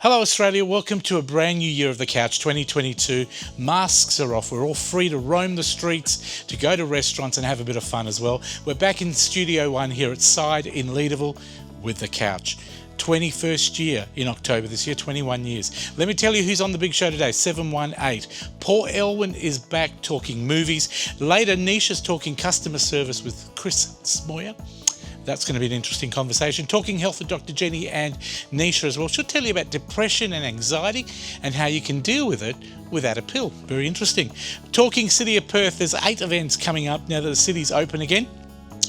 Hello Australia, welcome to a brand new year of the couch 2022. Masks are off, we're all free to roam the streets, to go to restaurants and have a bit of fun as well. We're back in Studio One here at Side in Leederville with the couch. 21st year in October this year, 21 years. Let me tell you who's on the big show today, 718. Paul Elwyn is back talking movies. Later, Nisha's talking customer service with Chris Smoyer. That's going to be an interesting conversation. Talking health with Dr. Jenny and Nisha as well. She'll tell you about depression and anxiety and how you can deal with it without a pill. Very interesting. Talking City of Perth, there's 8 events coming up now that the city's open again.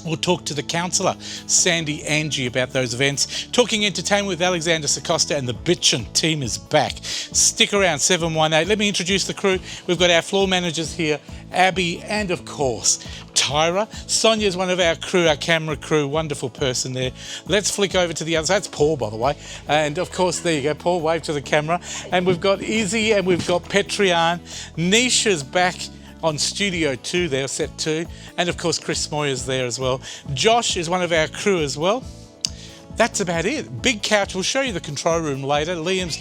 We'll talk to the councillor, Sandy Angie, about those events. Talking entertainment with Alexander Sacosta, and the Bitchin team is back. Stick around, 718. Let me introduce the crew. We've got our floor managers here, Abby, and of course, Tyra. Sonia's one of our crew, our camera crew, wonderful person there. Let's flick over to the other side. That's Paul, by the way. And of course, there you go, Paul, wave to the camera. And we've got Izzy and we've got Petrian. Nisha's back on Studio 2 there, set 2. And of course, Chris Smoyer's there as well. Josh is one of our crew as well. That's about it. Big couch. We'll show you the control room later. Yes,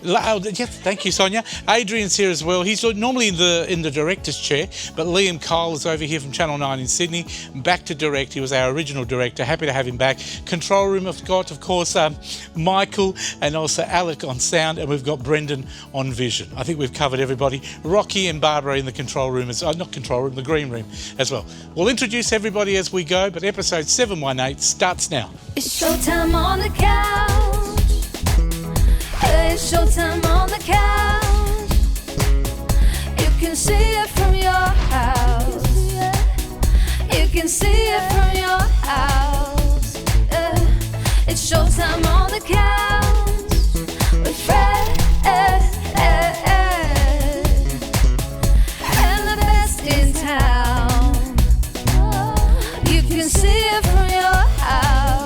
thank you, Sonia. Adrian's here as well. He's normally in the director's chair, but Liam Cole is over here from Channel 9 in Sydney, back to direct. He was our original director. Happy to have him back. Control room, I've got, of course, Michael and also Alec on sound, and we've got Brendan on vision. I think we've covered everybody. Rocky and Barbara in the control room, the green room as well. We'll introduce everybody as we go, but episode 718 starts now. It's showtime on the couch. It's showtime on the couch. You can see it from your house. You can see it from your house. It's showtime on the couch with Fred and the best in town. You can see it from your house.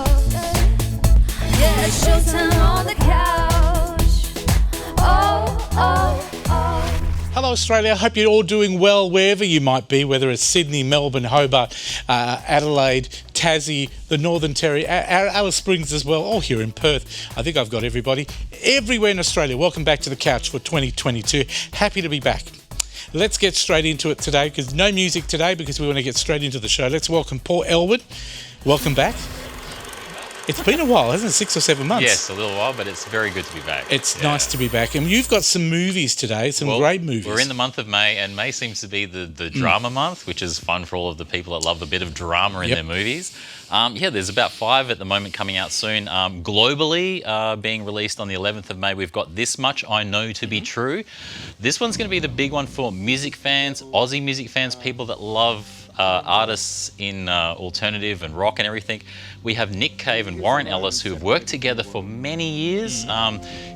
Yeah, it's showtime on the couch. Oh, oh, oh. Hello Australia, I hope you're all doing well wherever you might be, whether it's Sydney, Melbourne, Hobart, Adelaide, Tassie, the Northern Territory, Alice Springs as well, all here in Perth. I think I've got everybody. Everywhere in Australia, welcome back to the couch for 2022. Happy to be back. Let's get straight into it today, because no music today because we want to get straight into the show. Let's welcome Paul Elwyn. Welcome back. It's been a while, hasn't it? 6 or 7 months. Yes, a little while, but it's very good to be back. It's nice to be back. And you've got some movies today, great movies. We're in the month of May, and May seems to be the drama month, which is fun for all of the people that love a bit of drama in their movies. There's about 5 at the moment coming out soon. Globally, being released on the 11th of May, we've got This Much I Know to Be True. This one's going to be the big one for music fans, Aussie music fans, people that love artists in alternative and rock and everything. We have Nick Cave and Warren Ellis, who have worked together for many years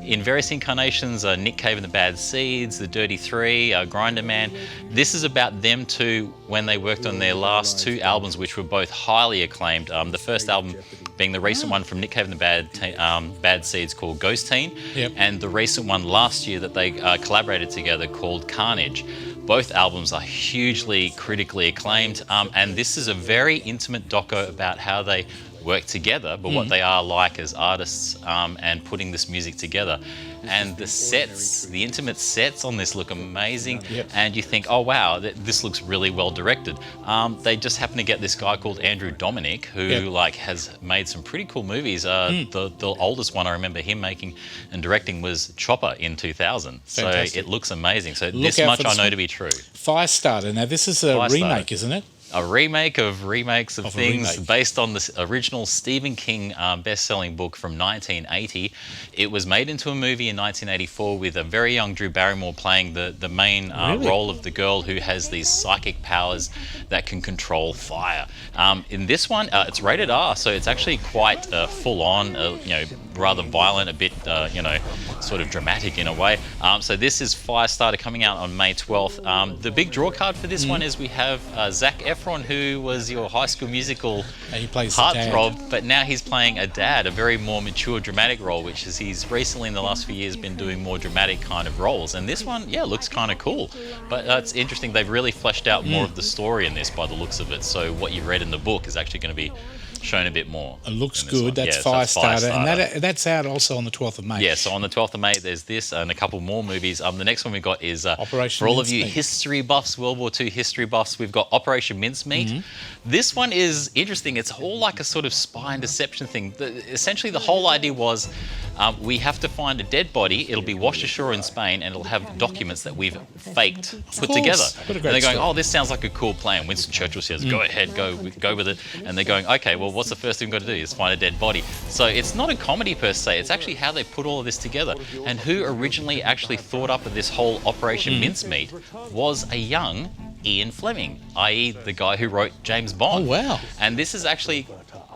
in various incarnations. Nick Cave and the Bad Seeds, the Dirty Three, Grinder Man. This is about them two when they worked on their last 2 albums, which were both highly acclaimed. The first album being the recent one from Nick Cave and the Bad Seeds called Ghost Teen, and the recent one last year that they collaborated together called Carnage. Both albums are hugely critically acclaimed, and this is a very intimate doco about how they work together, but what they are like as artists and putting this music together. And the sets, the intimate sets on this look amazing, and you think, oh wow, this looks really well directed. They just happen to get this guy called Andrew Dominic, who has made some pretty cool movies. The oldest one I remember him making and directing was Chopper in 2000. Fantastic. So it looks amazing. So This Much I Know to Be True. Firestarter. Now this is a remake, isn't it? A remake of remakes of things based on the original Stephen King best-selling book from 1980. It was made into a movie in 1984 with a very young Drew Barrymore playing the main role of the girl who has these psychic powers that can control fire. In this one, it's rated R, so it's actually quite full-on, rather violent, a bit, sort of dramatic in a way. So this is Firestarter coming out on May 12th. The big draw card for this one is we have Zac Efron, who was your High School Musical heartthrob, but now he's playing a dad, a very more mature, dramatic role, which is he's recently in the last few years been doing more dramatic kind of roles. And this one, looks kind of cool. But it's interesting, they've really fleshed out more of the story in this by the looks of it. So what you read in the book is actually going to be shown a bit more. It looks in this good. one. That's Yeah, so that's Firestarter. And that's out also on the 12th of May. Yeah, so on the 12th of May, there's this and a couple more movies. The next one we got is Operation for all of you Mincemeat. history buffs, World War II history buffs. We've got Operation Mincemeat. Mm-hmm. This one is interesting. It's all like a sort of spy and deception thing. Essentially, the whole idea was we have to find a dead body. It'll be washed ashore in Spain, and it'll have documents that we've faked, put course. together. What a And great they're going, story. oh, this sounds like a cool plan. Winston Churchill says, go ahead, go with it. And they're going, okay, well, what's the first thing we've got to do is find a dead body. So it's not a comedy per se. It's actually how they put all of this together. And who originally actually thought up of this whole Operation Mincemeat was a young Ian Fleming, i.e. the guy who wrote James Bond. Oh, wow. And this is actually,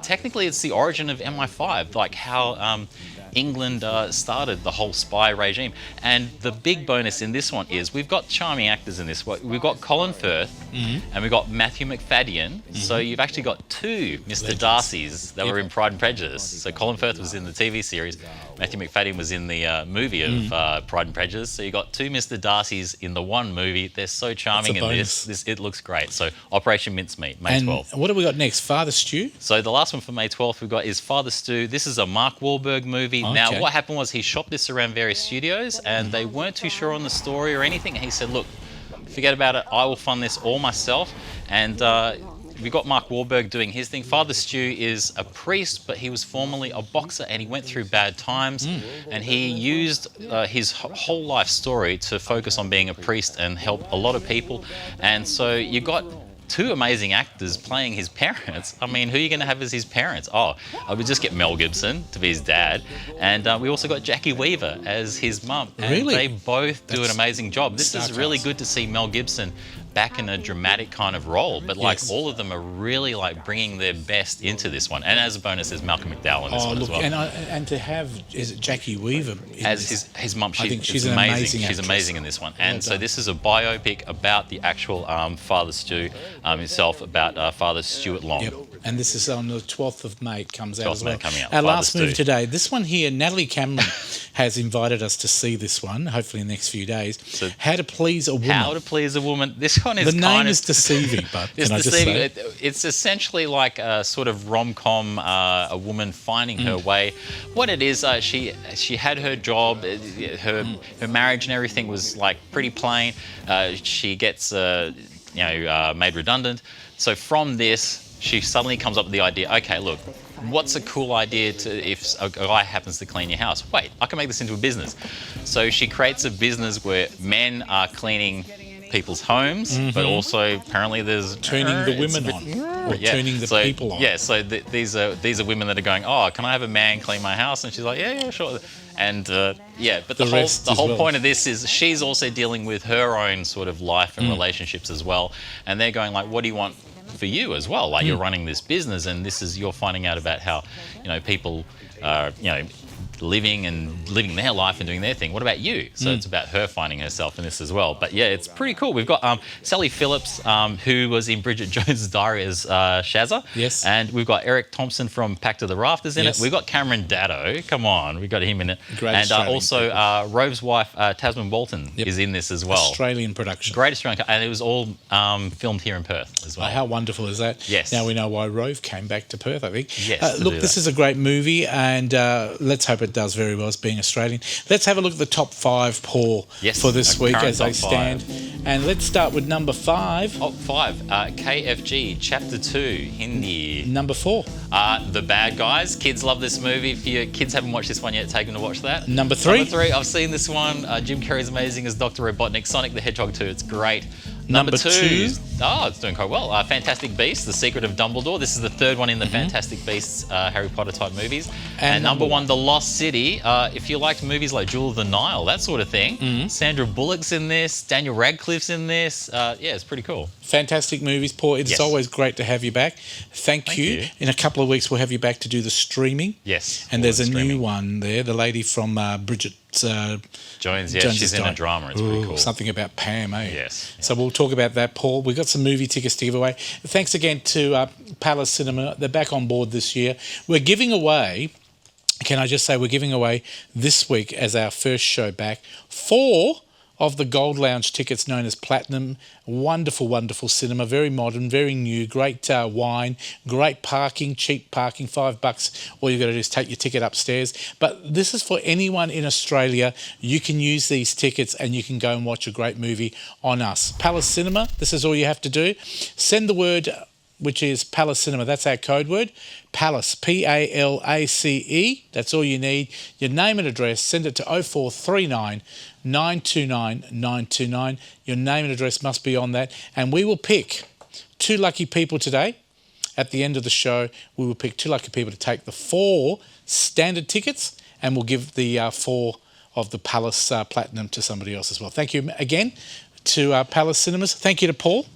technically, it's the origin of MI5, like how England started the whole spy regime. And the big bonus in this one is we've got charming actors in this. We've got Colin Firth and we've got Matthew McFadden. So you've actually got two Mr. Darcys that were in Pride and Prejudice. So Colin Firth was in the TV series. Matthew McFadden was in the movie of Pride and Prejudice. So you got two Mr. Darcys in the one movie. They're so charming in bonus. this. It looks great. So Operation Mincemeat, May And 12th. what have we got next? Father Stew? So the last one for May 12th we've got is Father Stu. This is a Mark Wahlberg movie. Now Okay. what happened was he shopped this around various studios and they weren't too sure on the story or anything. And he said, look, forget about it. I will fund this all myself. And we got Mark Wahlberg doing his thing. Father Stu is a priest, but he was formerly a boxer and he went through bad times. And he used his whole life story to focus on being a priest and help a lot of people. And so you got two amazing actors playing his parents. I mean, who are you going to have as his parents? Oh, I would just get Mel Gibson to be his dad. And we also got Jackie Weaver as his mum. And Really? they both do an That's amazing job. This is star really cast. good to see Mel Gibson back in a dramatic kind of role. But like Yes. all of them are really like bringing their best into this one. And as a bonus, there's Malcolm McDowell in this Oh, one look, as well. and to have, is it Jackie Weaver? in As this? his mum, I think it's she's an amazing. amazing She's actress. amazing in this one. And so done. this is a biopic about the actual Father Stu himself, about Father Stuart Long. Yep. And this is on the 12th of May. It comes out 12th as of May well. coming out. Our Father last movie Stu. today. This one here, Natalie Cameron has invited us to see this one, hopefully in the next few days. So- How to Please a Woman. How to Please a Woman. This one is the kind name of is deceiving, but It's can I just deceiving. say? It's essentially like a sort of rom-com, a woman finding her way. What it is, she had her job, her marriage and everything was like pretty plain. She gets made redundant. So from this, she suddenly comes up with the idea. Okay, look, what's a cool idea to if a guy happens to clean your house? Wait, I can make this into a business. So she creates a business where men are cleaning people's homes, but also apparently there's Turning the it's a women bit- on, or turning the people on. Yeah, so these are women that are going, oh, can I have a man clean my house? And she's like, yeah, sure. And but The rest the as whole well. point of this is she's also dealing with her own sort of life and relationships as well. And they're going like, what do you want for you as well? Like you're running this business, and you're finding out about how people are living their life and doing their thing. What about you? So it's about her finding herself in this as well. But yeah, it's pretty cool. We've got Sally Phillips, who was in Bridget Jones' Diary as Shazza. Yes. And we've got Eric Thompson from Pact of the Rafters in Yes. it. We've got Cameron Daddo. Come on, we've got him in it. Great and Australian also Rove's wife, Tasman Walton, is in this as well. Australian production. Great Australian, and it was all filmed here in Perth as well. Oh, how wonderful is that? Yes. Now we know why Rove came back to Perth, I think. Yes, to look, do this that. is a great movie, and let's hope it does very well as being Australian. Let's have a look at the top 5, Paul, Yes, for this our week current as they top stand. And let's start with number 5. Top 5, KFG, Chapter 2, Hindi. Number 4. The Bad Guys. Kids love this movie. If your kids haven't watched this one yet, take them to watch that. Number 3. Number 3, I've seen this one. Jim Carrey's amazing as Dr. Robotnik. Sonic the Hedgehog 2, it's great. Number 2. Oh, it's doing quite well. Fantastic Beasts, The Secret of Dumbledore. This is the third one in the Fantastic Beasts Harry Potter type movies. And number 1, The Lost City. If you liked movies like Jewel of the Nile, that sort of thing. Sandra Bullock's in this. Daniel Radcliffe's in this. Yeah, it's pretty cool. Fantastic movies, Paul. It's Yes. always great to have you back. Thank you. In a couple of weeks, we'll have you back to do the streaming. Yes. And there's a new streaming. one there. The lady from Bridget Jones, yeah, Jones she's is in a dying. drama. It's pretty Ooh, cool. Something about Pam, eh? Yes. So we'll talk about that, Paul. We've got some movie tickets to give away. Thanks again to Palace Cinema. They're back on board this year. We're giving away, can I just say, we're giving away this week as our first show back 4 of the Gold Lounge tickets known as Platinum. Wonderful, wonderful cinema, very modern, very new, great wine, great parking, cheap parking, $5. All you've got to do is take your ticket upstairs. But this is for anyone in Australia. You can use these tickets and you can go and watch a great movie on us. Palace Cinema, this is all you have to do. Send the word, which is Palace Cinema, that's our code word. Palace, P-A-L-A-C-E, that's all you need. Your name and address, send it to 0439 929 929. Your name and address must be on that. And we will pick 2 lucky people today. At the end of the show, we will pick 2 lucky people to take the 4 standard tickets, and we'll give the 4 of the Palace Platinum to somebody else as well. Thank you again to Palace Cinemas. Thank you to Paul.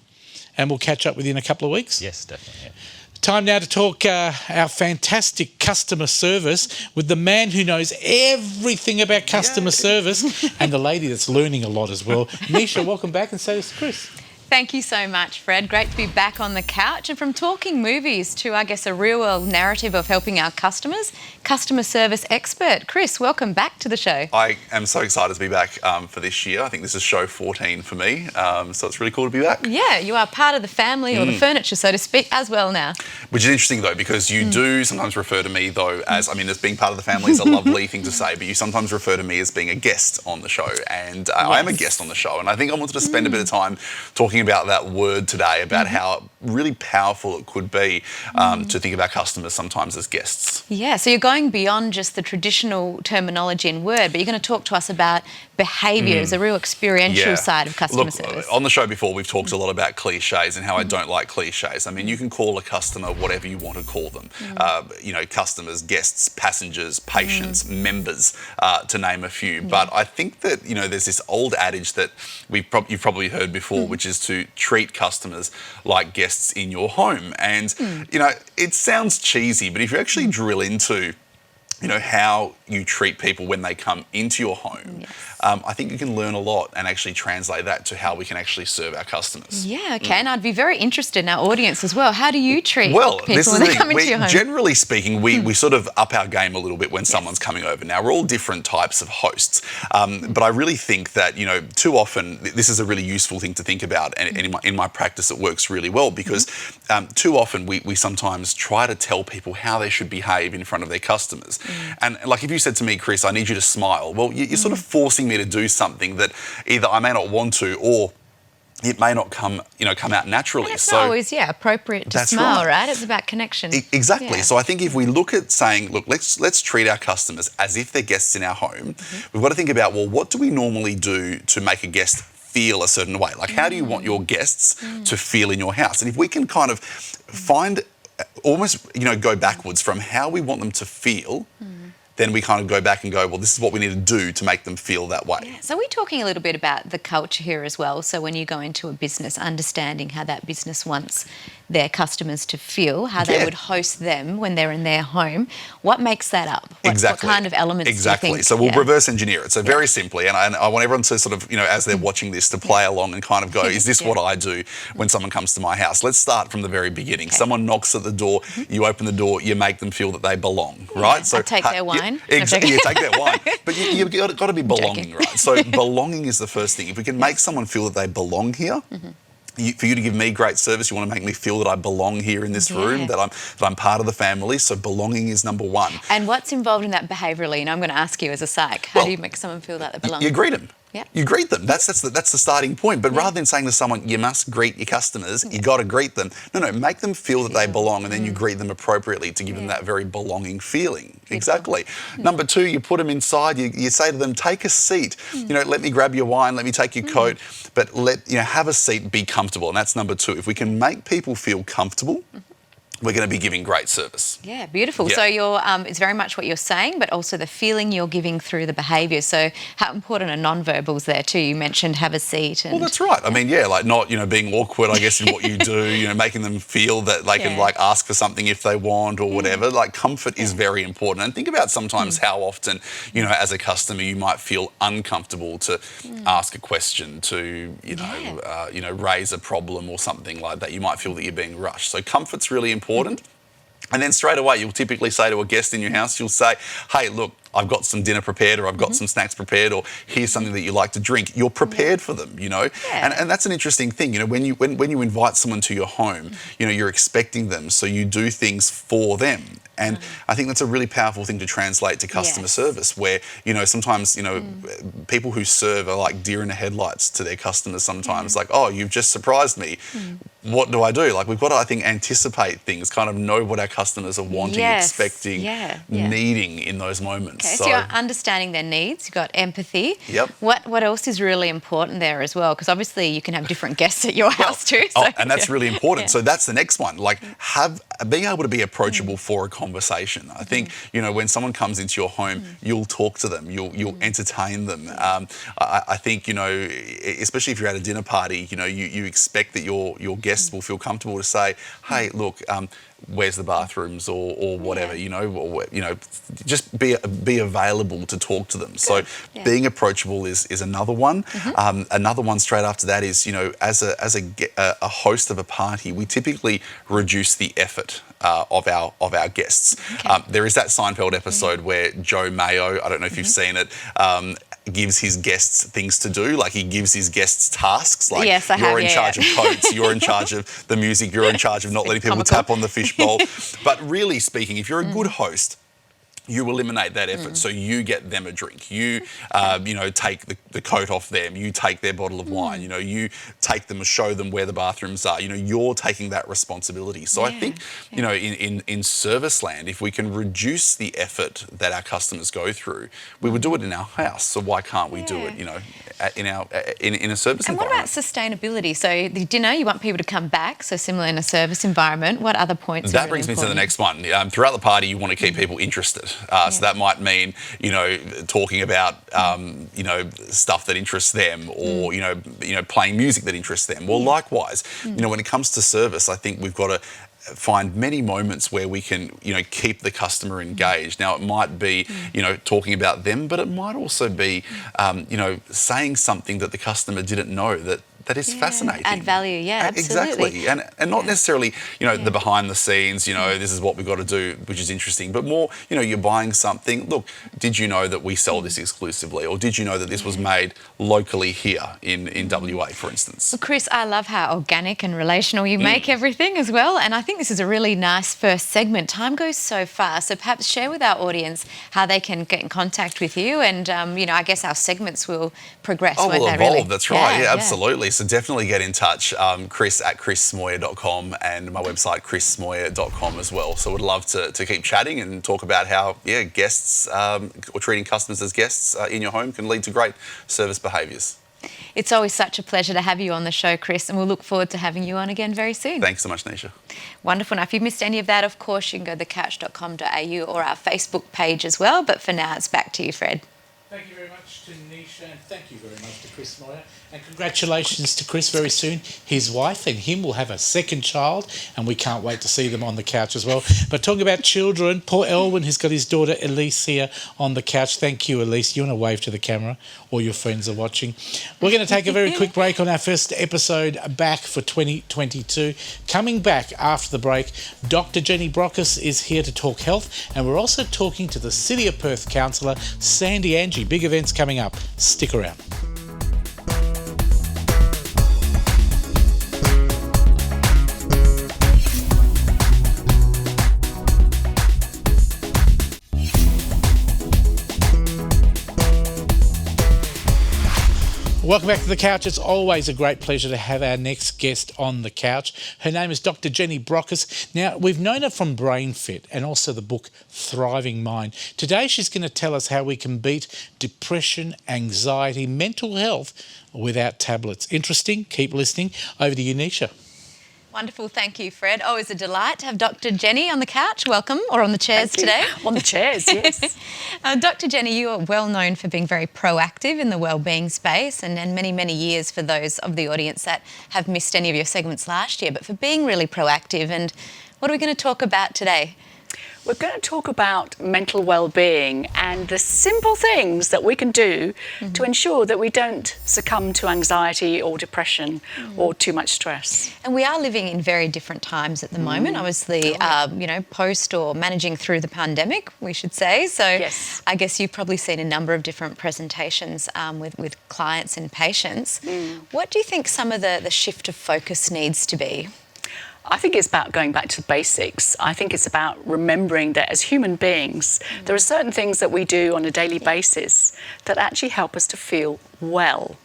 And we'll catch up with you in a couple of weeks. Yes, definitely. Yeah. Time now to talk our fantastic customer service with the man who knows everything about customer service and the lady that's learning a lot as well. Nisha, welcome back, and so is Chris. Thank you so much, Fred. Great to be back on the couch. And from talking movies to, I guess, a real-world narrative of helping our customers, customer service expert. Chris, welcome back to the show. I am so excited to be back for this year. I think this is show 14 for me, so it's really cool to be back. Yeah, you are part of the family or the furniture, so to speak, as well now. Which is interesting, though, because you do sometimes refer to me, though, as, I mean, as being part of the family is a lovely thing to say, but you sometimes refer to me as being a guest on the show. And I am a guest on the show, and I think I wanted to spend a bit of time talking about that word today, about how really powerful it could be to think about customers sometimes as guests. Yeah, so you're going beyond just the traditional terminology and word, but you're going to talk to us about behaviours, a real experiential side of customer service. On the show before, we've talked a lot about cliches and how I don't like cliches. I mean, you can call a customer whatever you want to call them. You know, customers, guests, passengers, patients, members, to name a few. But I think that, you know, there's this old adage that you've probably heard before, which is to treat customers like guests in your home. And, you know, it sounds cheesy, but if you actually drill into, you know, how you treat people when they come into your home, I think you can learn a lot and actually translate that to how we can actually serve our customers. Yeah, okay, and I'd be very interested in our audience as well. How do you treat people this when they come into your home? Generally speaking, we sort of up our game a little bit when someone's coming over. Now, we're all different types of hosts, but I really think that, you know, too often, this is a really useful thing to think about, and in my practice it works really well, because too often we sometimes try to tell people how they should behave in front of their customers. And like if you said to me, Chris, I need you to smile, well, you're sort of forcing me to do something that either I may not want to, or it may not come out naturally. And it's not always, appropriate to smile, right? It's about connection. Exactly. Yeah. So I think if we look at saying, look, let's treat our customers as if they're guests in our home, we've got to think about, well, what do we normally do to make a guest feel a certain way? Like, how do you want your guests to feel in your house? And if we can kind of find, almost, you know, go backwards from how we want them to feel, then we kind of go back and go, well, this is what we need to do to make them feel that way. Yeah. So we're talking a little bit about the culture here as well. So when you go into a business, understanding how that business wants their customers to feel, how they would host them when they're in their home. What makes that up? What kind of elements do you think? So we'll reverse engineer it. So very simply, and I want everyone to sort of, you know, as they're watching this, to play along and kind of go, is this what I do when someone comes to my house? Let's start from the very beginning. Someone knocks at the door, you open the door, you make them feel that they belong, right? So take their wine. Exactly, you take their wine. But you've got to be belonging, right? So belonging is the first thing. If we can make someone feel that they belong here, for you to give me great service, you want to make me feel that I belong here in this room, that I'm part of the family. So belonging is number one. And what's involved in that behaviourally? And I'm going to ask you as a psych, how do you make someone feel that they belong? You greet them. Yeah. You greet them. That's the starting point. But rather than saying to someone, you must greet your customers, you got to greet them. No, make them feel that they belong, and then you greet them appropriately to give them that very belonging feeling. Exactly. Number two, you put them inside. You say to them, take a seat. You know, let me grab your wine. Let me take your coat. But have a seat. Be comfortable. And that's number two. If we can make people feel comfortable, we're going to be giving great service. Yeah, beautiful. Yeah. So you're, it's very much what you're saying, but also the feeling you're giving through the behaviour. So how important are non-verbals there too? You mentioned have a seat. And... Well, that's right. I mean, like not, being awkward, I guess, in what you do, making them feel that they can like ask for something if they want or whatever. Like comfort is very important. And think about sometimes how often, as a customer, you might feel uncomfortable to ask a question, to, raise a problem or something like that. You might feel that you're being rushed. So comfort's really important. And then straight away, you'll typically say to a guest in your house, you'll say, hey, look, I've got some dinner prepared, or I've got some snacks prepared, or here's something that you like to drink. You're prepared for them, you know. Yeah. And that's an interesting thing, you know, when you invite someone to your home, you know, you're expecting them, so you do things for them. And I think that's a really powerful thing to translate to customer service, where, you know, sometimes, you know, people who serve are like deer in the headlights to their customers sometimes, like, oh, you've just surprised me. What do I do? Like, we've got to, I think, anticipate things, kind of know what our customers are wanting, expecting, needing in those moments. Okay, so you're understanding their needs, you've got empathy. Yep. What else is really important there as well? Because obviously you can have different guests at your house too. So, and that's really important. So that's the next one. Like, being able to be approachable for a conversation. I think, you know, when someone comes into your home, you'll talk to them, you'll entertain them. I think, you know, especially if you're at a dinner party, you know, you expect that your guests will feel comfortable to say, hey, look, where's the bathrooms, or whatever, you know, or, you know, just be available to talk to them. So being approachable is another one. Another one straight after that is, you know, as a host of a party, we typically reduce the effort of our guests. There is that Seinfeld episode where Joe Mayo, I don't know if you've seen it, gives his guests things to do. Like, he gives his guests tasks. Like, you're in charge of coats, you're in charge of the music, you're in charge of not letting people tap on the fishbowl. But really speaking, if you're a good host, you eliminate that effort, so you get them a drink. You, you know, take the coat off them. You take their bottle of wine. You know, you take them and show them where the bathrooms are. You know, you're taking that responsibility. So I think, you know, in service land, if we can reduce the effort that our customers go through, we would do it in our house. So why can't we do it, you know, in a service environment? And what about sustainability? So the dinner, you want people to come back. So similar in a service environment. What other points? That brings me to the next one. Throughout the party, you want to keep people interested. So that might mean, you know, talking about, you know, stuff that interests them, or, you know, playing music that interests them. Well, likewise, you know, when it comes to service, I think we've got to find many moments where we can, you know, keep the customer engaged. Now, it might be, you know, talking about them, but it might also be, you know, saying something that the customer didn't know that is fascinating. Add value, absolutely. Exactly. And not necessarily, you know, the behind the scenes, you know, this is what we've got to do, which is interesting, but more, you know, you're buying something. Look, did you know that we sell this exclusively? Or did you know that this was made locally here in WA, for instance? Well, Chris, I love how organic and relational you make everything as well. And I think this is a really nice first segment. Time goes so fast. So perhaps share with our audience how they can get in contact with you. And, you know, I guess our segments will progress, won't will they, evolve, really? that's right. Yeah, absolutely. So definitely get in touch, chris@chrissmoyer.com, and my website, chrissmoyer.com as well. So we'd love to keep chatting and talk about how, guests or treating customers as guests in your home can lead to great service behaviours. It's always such a pleasure to have you on the show, Chris, and we'll look forward to having you on again very soon. Thanks so much, Nisha. Wonderful. Now, if you missed any of that, of course, you can go to thecouch.com.au or our Facebook page as well. But for now, it's back to you, Fred. Thank you very much to Nisha, and thank you very much to Chris Moyer. And congratulations to Chris very soon. His wife and him will have a second child, and we can't wait to see them on the couch as well. But talking about children, Paul Elwyn has got his daughter Elise here on the couch. Thank you, Elise. You want to wave to the camera? All your friends are watching. We're going to take a very quick break on our first episode back for 2022. Coming back after the break, Dr. Jenny Brockis is here to talk health, and we're also talking to the City of Perth councillor, Sandy Angie. Big events coming up. Stick around. Welcome back to the couch. It's always a great pleasure to have our next guest on the couch. Her name is Dr. Jenny Brockis. Now, we've known her from BrainFit and also the book Thriving Mind. Today, she's going to tell us how we can beat depression, anxiety, mental health without tablets. Interesting? Keep listening. Over to you, Nisha. Wonderful. Thank you, Fred. Always a delight to have Dr. Jenny on the couch. Welcome, or on the chairs today. On the chairs, yes. Dr. Jenny, you are well known for being very proactive in the wellbeing space, and many, many years for those of the audience that have missed any of your segments last year, but for being really proactive. And what are we going to talk about today? we're going to talk about mental well-being and the simple things that we can do to ensure that we don't succumb to anxiety or depression or too much stress. And we are living in very different times at the moment, obviously, post or managing through the pandemic, we should say. So Yes. I guess you've probably seen a number of different presentations with clients and patients. What do you think some of the shift of focus needs to be? I think it's about going back to the basics. I think it's about remembering that as human beings, there are certain things that we do on a daily basis that actually help us to feel well.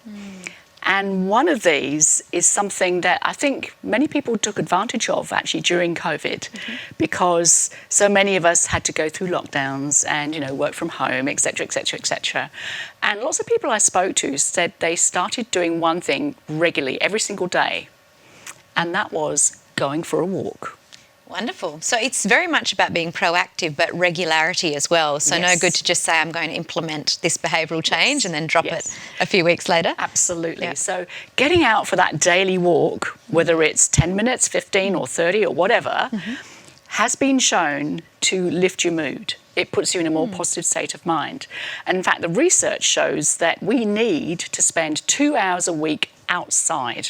And one of these is something that I think many people took advantage of actually during COVID, because so many of us had to go through lockdowns and, work from home, et cetera, et cetera, et cetera. And lots of people I spoke to said they started doing one thing regularly every single day, and that was going for a walk. Wonderful. So it's very much about being proactive, but regularity as well. So no Yes. good to just say, I'm going to implement this behavioural change and then drop Yes. it a few weeks later. Absolutely. Yeah. So getting out for that daily walk, whether it's 10 minutes, 15 or 30 or whatever, has been shown to lift your mood. It puts you in a more positive state of mind. And in fact, the research shows that we need to spend 2 hours a week outside.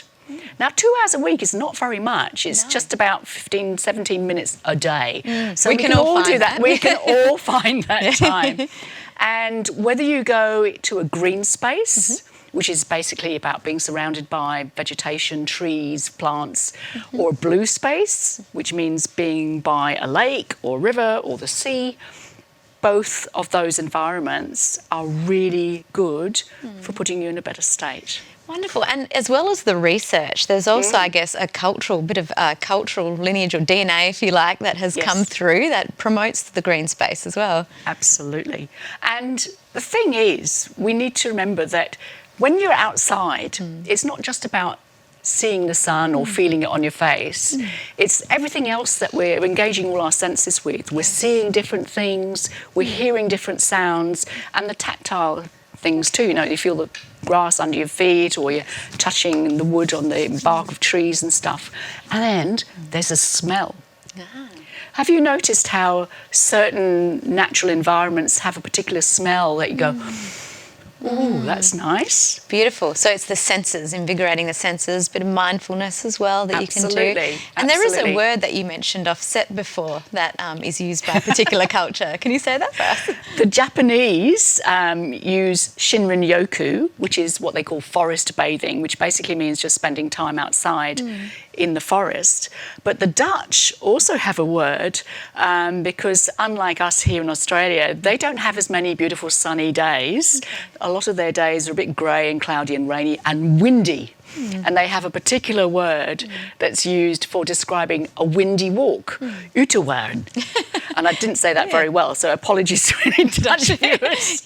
Now, 2 hours a week is not very much. It's just about 15, 17 minutes a day. So We can all do find that. that. We can all find that time. And whether you go to a green space, which is basically about being surrounded by vegetation, trees, plants, or a blue space, which means being by a lake or river or the sea, both of those environments are really good for putting you in a better state. Wonderful. And as well as the research, there's also, I guess, a bit of cultural lineage or DNA, if you like, that has Yes. come through that promotes the green space as well. Absolutely. And the thing is, we need to remember that when you're outside, it's not just about seeing the sun or feeling it on your face. It's everything else that we're engaging all our senses with. We're seeing different things, we're hearing different sounds, and the tactile things too. You feel the grass under your feet, or you're touching the wood on the bark of trees and stuff. And then there's a smell. Have you noticed how certain natural environments have a particular smell that you go, ooh, that's nice? Beautiful. So it's the senses, invigorating the senses, bit of mindfulness as well that you can do. Absolutely. And there is a Absolutely. word that you mentioned offset before that is used by a particular culture. Can you say that for us? The Japanese use Shinrin-yoku, which is what they call forest bathing, which basically means just spending time outside in the forest. But the Dutch also have a word because unlike us here in Australia, they don't have as many beautiful sunny days. A lot of their days are a bit grey and cloudy and rainy and windy. And they have a particular word that's used for describing a windy walk, utewaarn. And I didn't say that very well, so apologies to any Dutch viewers.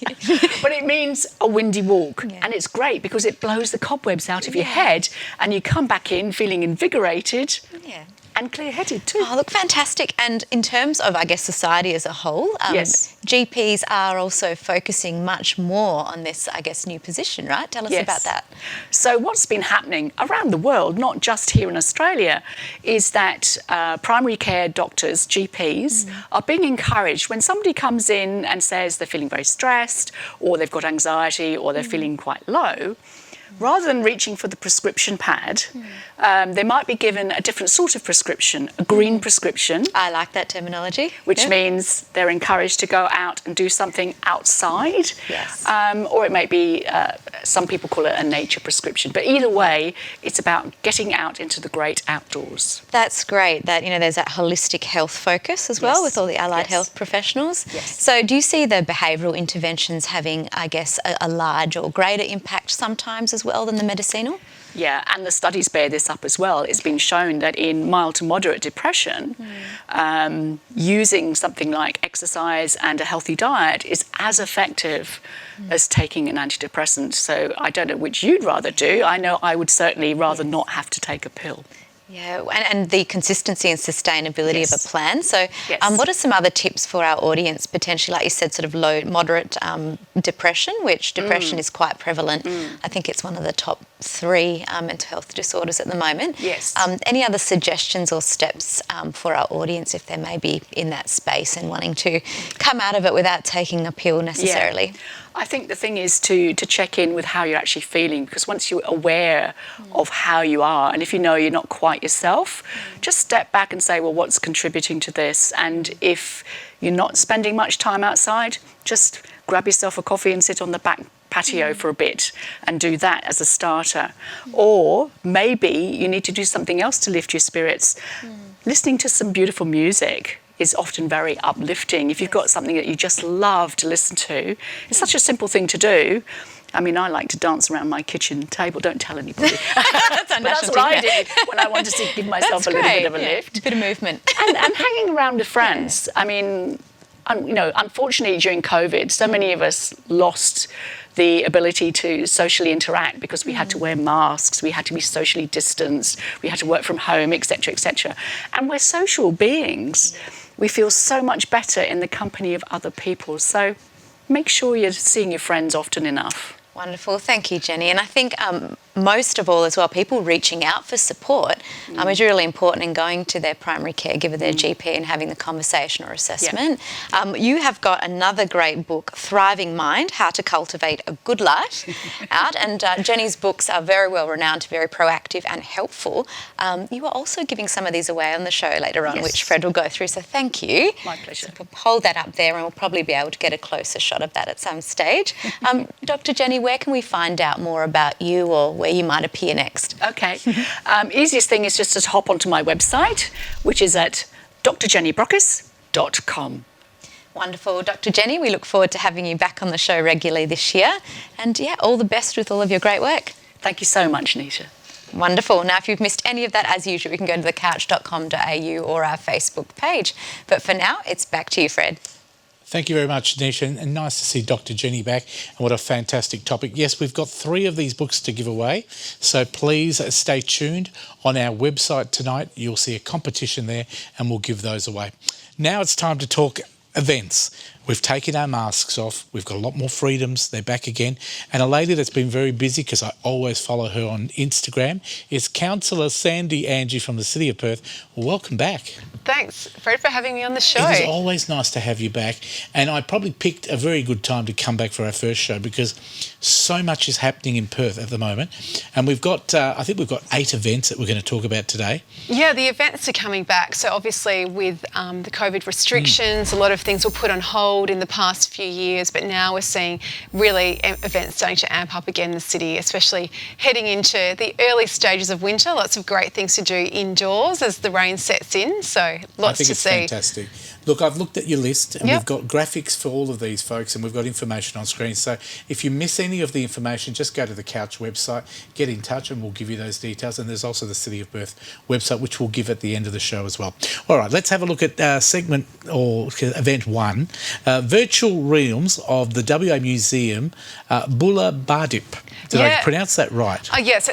But it means a windy walk. Yeah. And it's great because it blows the cobwebs out of your head and you come back in feeling invigorated Yeah. and clear-headed too. Oh, look, fantastic. And in terms of, I guess, society as a whole, Yes. GPs are also focusing much more on this, I guess, new position, right? Tell us Yes. about that. So what's been happening around the world, not just here in Australia, is that primary care doctors, GPs, are being encouraged when somebody comes in and says they're feeling very stressed or they've got anxiety or they're feeling quite low, rather than reaching for the prescription pad, they might be given a different sort of prescription, a green prescription, I like that terminology. which Yeah. means they're encouraged to go out and do something outside. Yes. Or it may be, some people call it a nature prescription. But either way, it's about getting out into the great outdoors. That's great that, there's that holistic health focus as well Yes. with all the allied Yes. health professionals. Yes. So do you see the behavioural interventions having, I guess, a large or greater impact sometimes as well than the medicinal? Yeah, and the studies bear this up as well. It's been shown that in mild to moderate depression, using something like exercise and a healthy diet is as effective as taking an antidepressant. So I don't know which you'd rather do. I know I would certainly rather not have to take a pill. Yeah, and the consistency and sustainability of Yes. a plan. So, Yes. what are some other tips for our audience, potentially, like you said, sort of low, moderate depression, which depression is quite prevalent. I think it's one of the top 3 mental health disorders at the moment. Yes. Any other suggestions or steps for our audience if they may be in that space and wanting to come out of it without taking a pill necessarily? Yeah. I think the thing is to check in with how you're actually feeling, because once you're aware of how you are, and if you know you're not quite yourself, just step back and say, well, what's contributing to this? And if you're not spending much time outside, just grab yourself a coffee and sit on the back patio for a bit and do that as a starter. Or maybe you need to do something else to lift your spirits. Listening to some beautiful music is often very uplifting. If you've got something that you just love to listen to, it's such a simple thing to do. I mean, I like to dance around my kitchen table. Don't tell anybody. But that's what I did when I wanted to give myself a little bit of a lift. A bit of movement. And hanging around with friends. I mean, unfortunately during COVID, so many of us lost the ability to socially interact because we had to wear masks, we had to be socially distanced, we had to work from home, etc., etc. And we're social beings. We feel so much better in the company of other people. So make sure you're seeing your friends often enough. Wonderful. Thank you, Jenny. And I think most of all as well, people reaching out for support is really important in going to their primary caregiver, their GP, and having the conversation or assessment. You have got another great book, Thriving Mind, How to Cultivate a Good Life, out. And Jenny's books are very well renowned, very proactive and helpful. You are also giving some of these away on the show later on, Yes. which Fred will go through. So thank you. My pleasure. So hold that up there and we'll probably be able to get a closer shot of that at some stage. Dr. Jenny, where can we find out more about you or where you might appear next? Okay. Easiest thing is just to hop onto my website, which is at drjennybrockis.com. Wonderful. Dr. Jenny, we look forward to having you back on the show regularly this year. And yeah, all the best with all of your great work. Thank you so much, Nisha. Wonderful. Now, if you've missed any of that, as usual, you can go to thecouch.com.au or our Facebook page. But for now, it's back to you, Fred. Thank you very much, Nisha, and nice to see Dr. Jenny back. And what a fantastic topic. Yes, we've got 3 of these books to give away, so please stay tuned. On our website tonight, you'll see a competition there, and we'll give those away. Now it's time to talk events. We've taken our masks off. We've got a lot more freedoms. They're back again. And a lady that's been very busy, because I always follow her on Instagram, is Councillor Sandy Angie from the City of Perth. Well, welcome back. Thanks, Fred, for having me on the show. It is always nice to have you back. And I probably picked a very good time to come back for our first show because so much is happening in Perth at the moment. And we've got, I think we've got 8 events that we're going to talk about today. Yeah, the events are coming back. So obviously with the COVID restrictions, a lot of things were put on hold in the past few years, but now we're seeing really events starting to amp up again in the city, especially heading into the early stages of winter. Lots of great things to do indoors as the rain sets in. So lots to see. I think it's fantastic. Look, I've looked at your list and we've got graphics for all of these folks and we've got information on screen. So if you miss any of the information, just go to the Couch website, get in touch and we'll give you those details. And there's also the City of Perth website, which we'll give at the end of the show as well. All right, let's have a look at segment or event 1, virtual realms of the WA Museum, Bulla Bardip. Did I pronounce that right? Yes,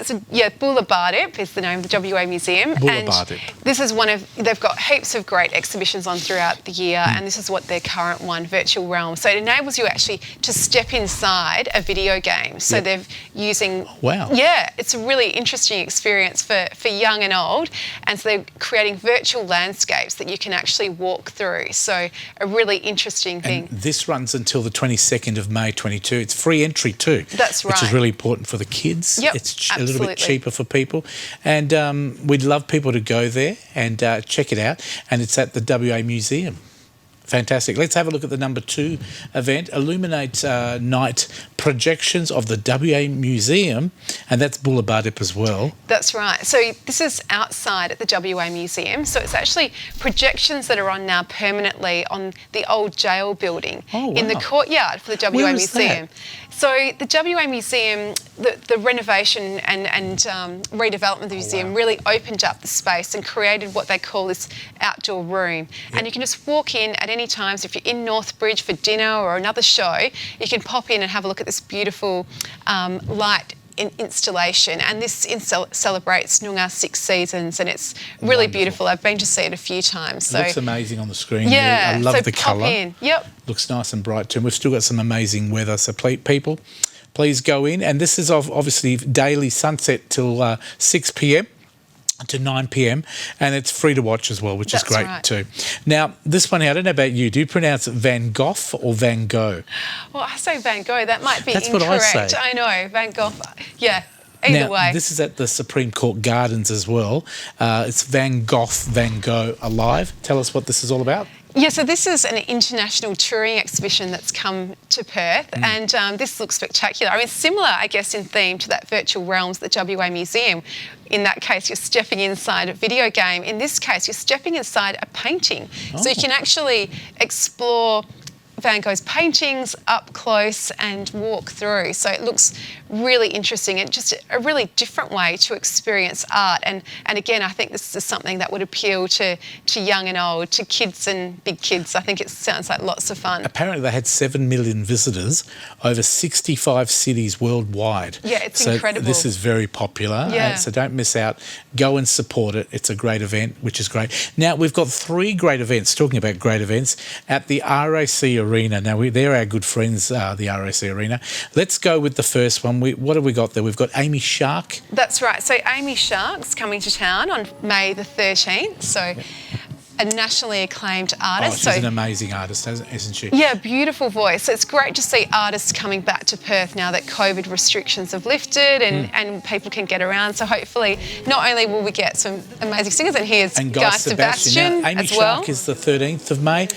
Bulla Bardip is the name of the WA Museum. Bulla Bardip. This is they've got heaps of great exhibitions on throughout the year, and this is what their current one, Virtual Realm. So it enables you actually to step inside a video game. So they're using... Wow. Yeah, it's a really interesting experience for young and old, and so they're creating virtual landscapes that you can actually walk through. So a really interesting thing. And this runs until the 22nd of May 22. It's free entry too. That's right. Which is really important for the kids. Yep, it's a little bit cheaper for people. And we'd love people to go there and check it out. And it's at the WA Museum. Fantastic. Let's have a look at the number 2 event, Illuminate Night Projections of the WA Museum, and that's Bulla Bardip as well. That's right. So this is outside at the WA Museum. So it's actually projections that are on now permanently on the old jail building in the courtyard for the WA Where is Museum. that? So the WA Museum, the renovation and redevelopment of the museum really opened up the space and created what they call this outdoor room. And you can just walk in at any time. So if you're in Northbridge for dinner or another show, you can pop in and have a look at this beautiful light installation, and this celebrates Noongar 6 seasons, and it's really Wonderful. beautiful. I've been to see it a few times. It So looks amazing on the screen. yeah, I love so the pop colour. in. Yep. Looks nice and bright too. And we've still got some amazing weather, so people, please go in. And this is obviously daily sunset till 6 p.m. to 9 p.m. and it's free to watch as well, which is That's great right. too. Now, this one here, I don't know about you. Do you pronounce it Van Gogh or Van Gogh? Well, I say Van Gogh. That might be That's what I incorrect. say. I know, Van Gogh. Yeah, either Now, way. this is at the Supreme Court Gardens as well. It's Van Gogh Alive. Tell us what this is all about. Yeah, so this is an international touring exhibition that's come to Perth, and this looks spectacular. I mean, similar, I guess, in theme to that Virtual Realms at the WA Museum. In that case, you're stepping inside a video game. In this case, you're stepping inside a painting. So you can actually explore Van Gogh's paintings up close and walk through. So it looks really interesting and just a really different way to experience art. And again, I think this is something that would appeal to young and old, to kids and big kids. I think it sounds like lots of fun. Apparently, they had 7 million visitors over 65 cities worldwide. Yeah, it's so incredible. This is very popular. Yeah. So don't miss out. Go and support it. It's a great event, which is great. Now, we've got 3 great events, talking about great events, at the RAC Arena. Now, they're our good friends, the RAC Arena. Let's go with the first one. What have we got there? We've got Amy Shark. That's right. So Amy Shark's coming to town on May the 13th. So a nationally acclaimed Oh, artist. she's so an amazing artist, isn't she? yeah, beautiful voice. So it's great to see artists coming back to Perth now that COVID restrictions have lifted and people can get around. So hopefully, not only will we get some amazing singers, and here's And Guy Sebastian Now, Amy as well. Shark is the 13th of May.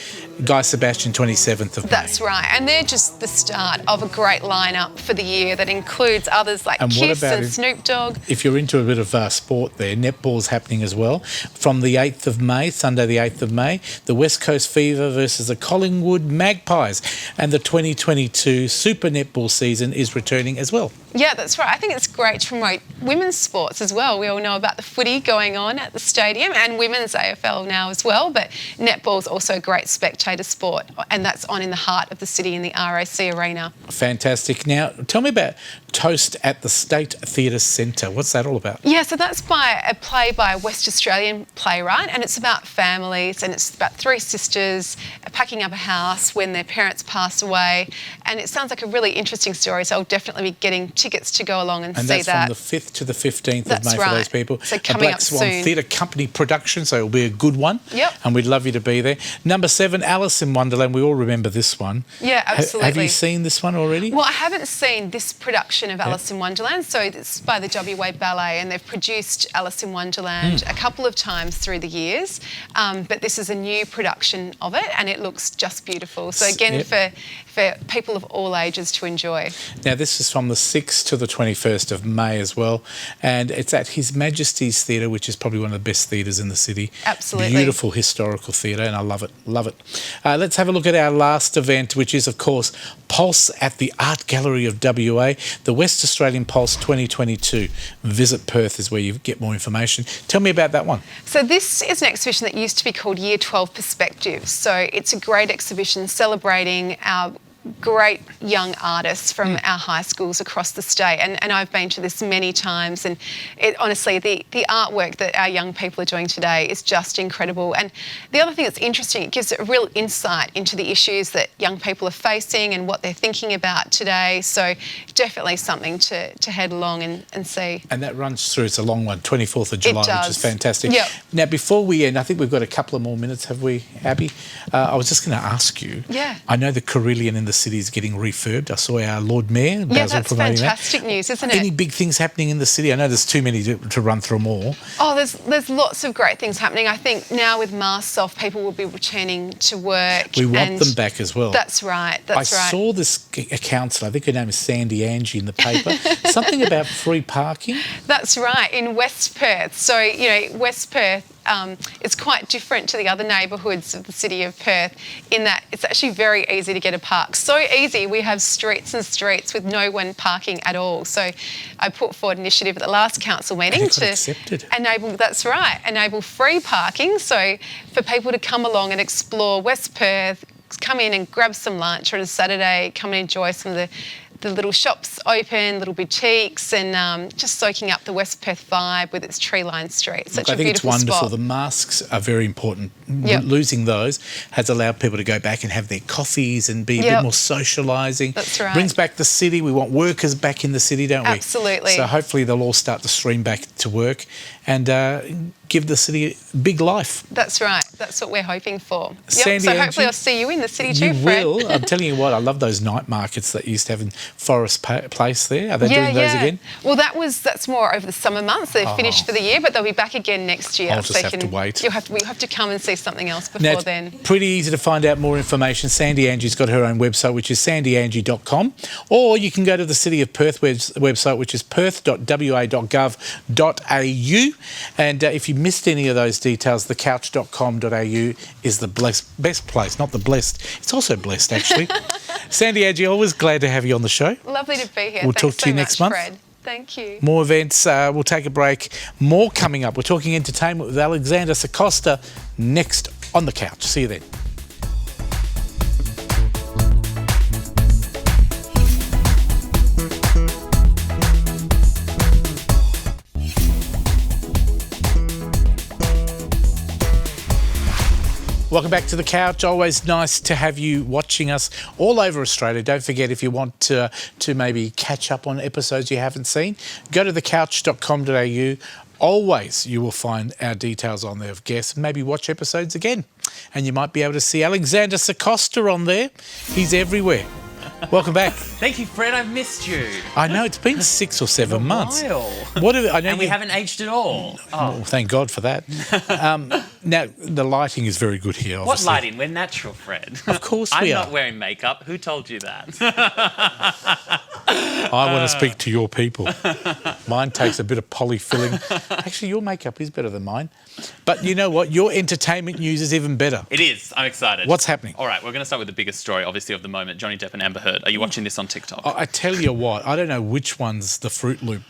Guy Sebastian, 27th of May. That's right, and they're just the start of a great lineup for the year that includes others like And what Kiss about and if- Snoop Dogg. If you're into a bit of sport there, netball's happening as well. From the 8th of May, Sunday the 8th of May, the West Coast Fever versus the Collingwood Magpies. And the 2022 Super Netball season is returning as well. Yeah, that's right. I think it's great to promote women's sports as well. We all know about the footy going on at the stadium and women's AFL now as well, but netball's also a great spectator sport, and that's on in the heart of the city in the RAC Arena. Fantastic. Now, tell me about Toast at the State Theatre Centre. What's that all about? Yeah, so that's by a play by a West Australian playwright, and it's about families, and it's about 3 sisters packing up a house when their parents pass away, and it sounds like a really interesting story, so I'll definitely be getting tickets to go along and see that's that. from the 5th to the 15th That's of May right. for those people. So a coming Black up Swan soon. Theatre Company production, so it'll be a good one. Yep. And we'd love you to be there. Number 7, Alice in Wonderland. We all remember this one. Yeah, Have absolutely. you seen this one already? Well, I haven't seen this production of Alice in Wonderland, so it's by the WA Ballet, and they've produced Alice in Wonderland a couple of times through the years, but this is a new production of it, and it looks just beautiful. So again, Yep. for people of all ages to enjoy. Now, this is from the 6th to the 21st of May as well, and it's at His Majesty's Theatre, which is probably one of the best theatres in the city. Absolutely. Beautiful historical theatre, and I love it, love it. Let's have a look at our last event, which is, of course, Pulse at the Art Gallery of WA, the West Australian Pulse 2022. Visit Perth is where you get more information. Tell me about that one. So this is an exhibition that used to be called Year 12 Perspectives. So it's a great exhibition celebrating our great young artists from our high schools across the state, and I've been to this many times, and honestly the artwork that our young people are doing today is just incredible. And the other thing that's interesting, it gives a real insight into the issues that young people are facing and what they're thinking about today, so definitely something to head along and see. And that runs through, it's a long one, 24th of July, which does. is fantastic. Yep. Now, before we end, I think we've got a couple of more minutes, have we, Abby? I was just going to ask you. Yeah. I know the Carillion in the city is getting refurbed. I saw our Lord Mayor, Yeah, Basil, that's promoting fantastic that. news, isn't it? Any big things happening in the city? I know there's too many to run through them all. Oh, there's lots of great things happening. I think now with masks off, people will be returning to work. We want and them back as well. That's right. I That's right. saw this a councillor, I think her name is Sandy Angie, in the paper, something about free parking. That's right, in West Perth. So, you know, West Perth is quite different to the other neighbourhoods of the city of Perth in that it's actually very easy to get a park. So easy, we have streets and streets with no one parking at all. So I put forward an initiative at the last council meeting it got accepted. enable, that's right, enable free parking. So for people to come along and explore West Perth, come in and grab some lunch on a Saturday, come and enjoy some of the little shops open, little boutiques, and just soaking up the West Perth vibe with its tree-lined streets. Such I a think it's beautiful wonderful. spot. The masks are very important. Yep. Losing those has allowed people to go back and have their coffees and be a bit Yep. more socialising. That's right. Brings back the city. We want workers back in the city, don't we? Absolutely. So hopefully they'll all start to stream back to work and give the city a big life. That's right. That's what we're hoping for. Yep. Sandy, So Angie, hopefully I'll see you in the city too, You Fred. will. I'm telling you what, I love those night markets that you used to have in Forest Place there. Are they doing those again? Well, that's more over the summer months. They're finished for the year, but they'll be back again next year. I'll just have to wait. We have to come and see something else Now, before it's then. pretty easy to find out more information. Sandy Angie's got her own website, which is sandyangie.com, or you can go to the City of Perth website, which is perth.wa.gov.au. And if you missed any of those details, thecouch.com.au is the best place, not the blessed. It's also blessed, actually. Sandy Angie, always glad to have you on the show. Lovely to be here. We'll Thanks talk to so you next much, month. Fred. Thank you. More events. We'll take a break. More coming up. We're talking entertainment with Alexander Sacosta next on The Couch. See you then. Welcome back to The Couch. Always nice to have you watching us all over Australia. Don't forget, if you want to maybe catch up on episodes you haven't seen, go to thecouch.com.au. Always you will find our details on there of guests and maybe watch episodes again. And you might be able to see Alexander Sacosta on there. He's everywhere. Welcome back. Thank you, Fred. I've missed you. I know, it's been 6 or 7 months. While. What have, I know And we you- haven't aged at all. Well, thank God for that. Now, the lighting is very good here, What obviously. lighting? We're natural, Fred. Of course I'm we not are. wearing makeup. Who told you that? I want to speak to your people. Mine takes a bit of polyfilling. Actually, your makeup is better than mine. But you know what? Your entertainment news is even better. It is. I'm excited. What's happening? All right, we're going to start with the biggest story, obviously, of the moment. Johnny Depp and Amber Heard. Are you watching this on TikTok? I tell you what, I don't know which one's the Fruit Loop.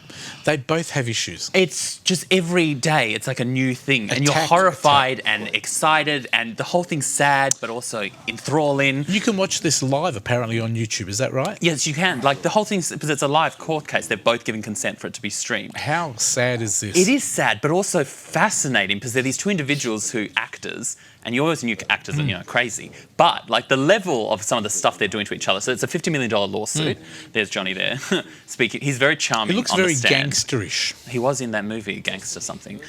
They both have issues. It's just every day, it's like a new thing. And you're Attack, horrified and excited, and the whole thing's sad, but also enthralling. You can watch this live, apparently, on YouTube. Is that right? Yes, you can. Like, the whole thing's, because it's a live court case, they're both giving consent for it to be streamed. How sad is this? It is sad, but also fascinating because they're these two individuals who actors, and you always knew actors are crazy, but like the level of some of the stuff they're doing to each other. So it's a $50 million lawsuit. There's Johnny there speaking. He's very charming. He looks on very the stand. gangsterish. He was in that movie, Gangster something.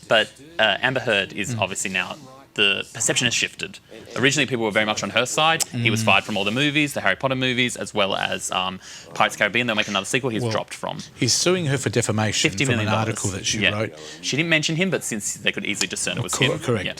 But Amber Heard is obviously now. The perception has shifted. Originally, people were very much on her side. He was fired from all the movies, the Harry Potter movies, as well as Pirates of the Caribbean. They'll make another sequel. He's dropped from. He's suing her for defamation $50 from million. an article that she wrote. She didn't mention him, but since they could easily discern it was him. Correct. Yeah.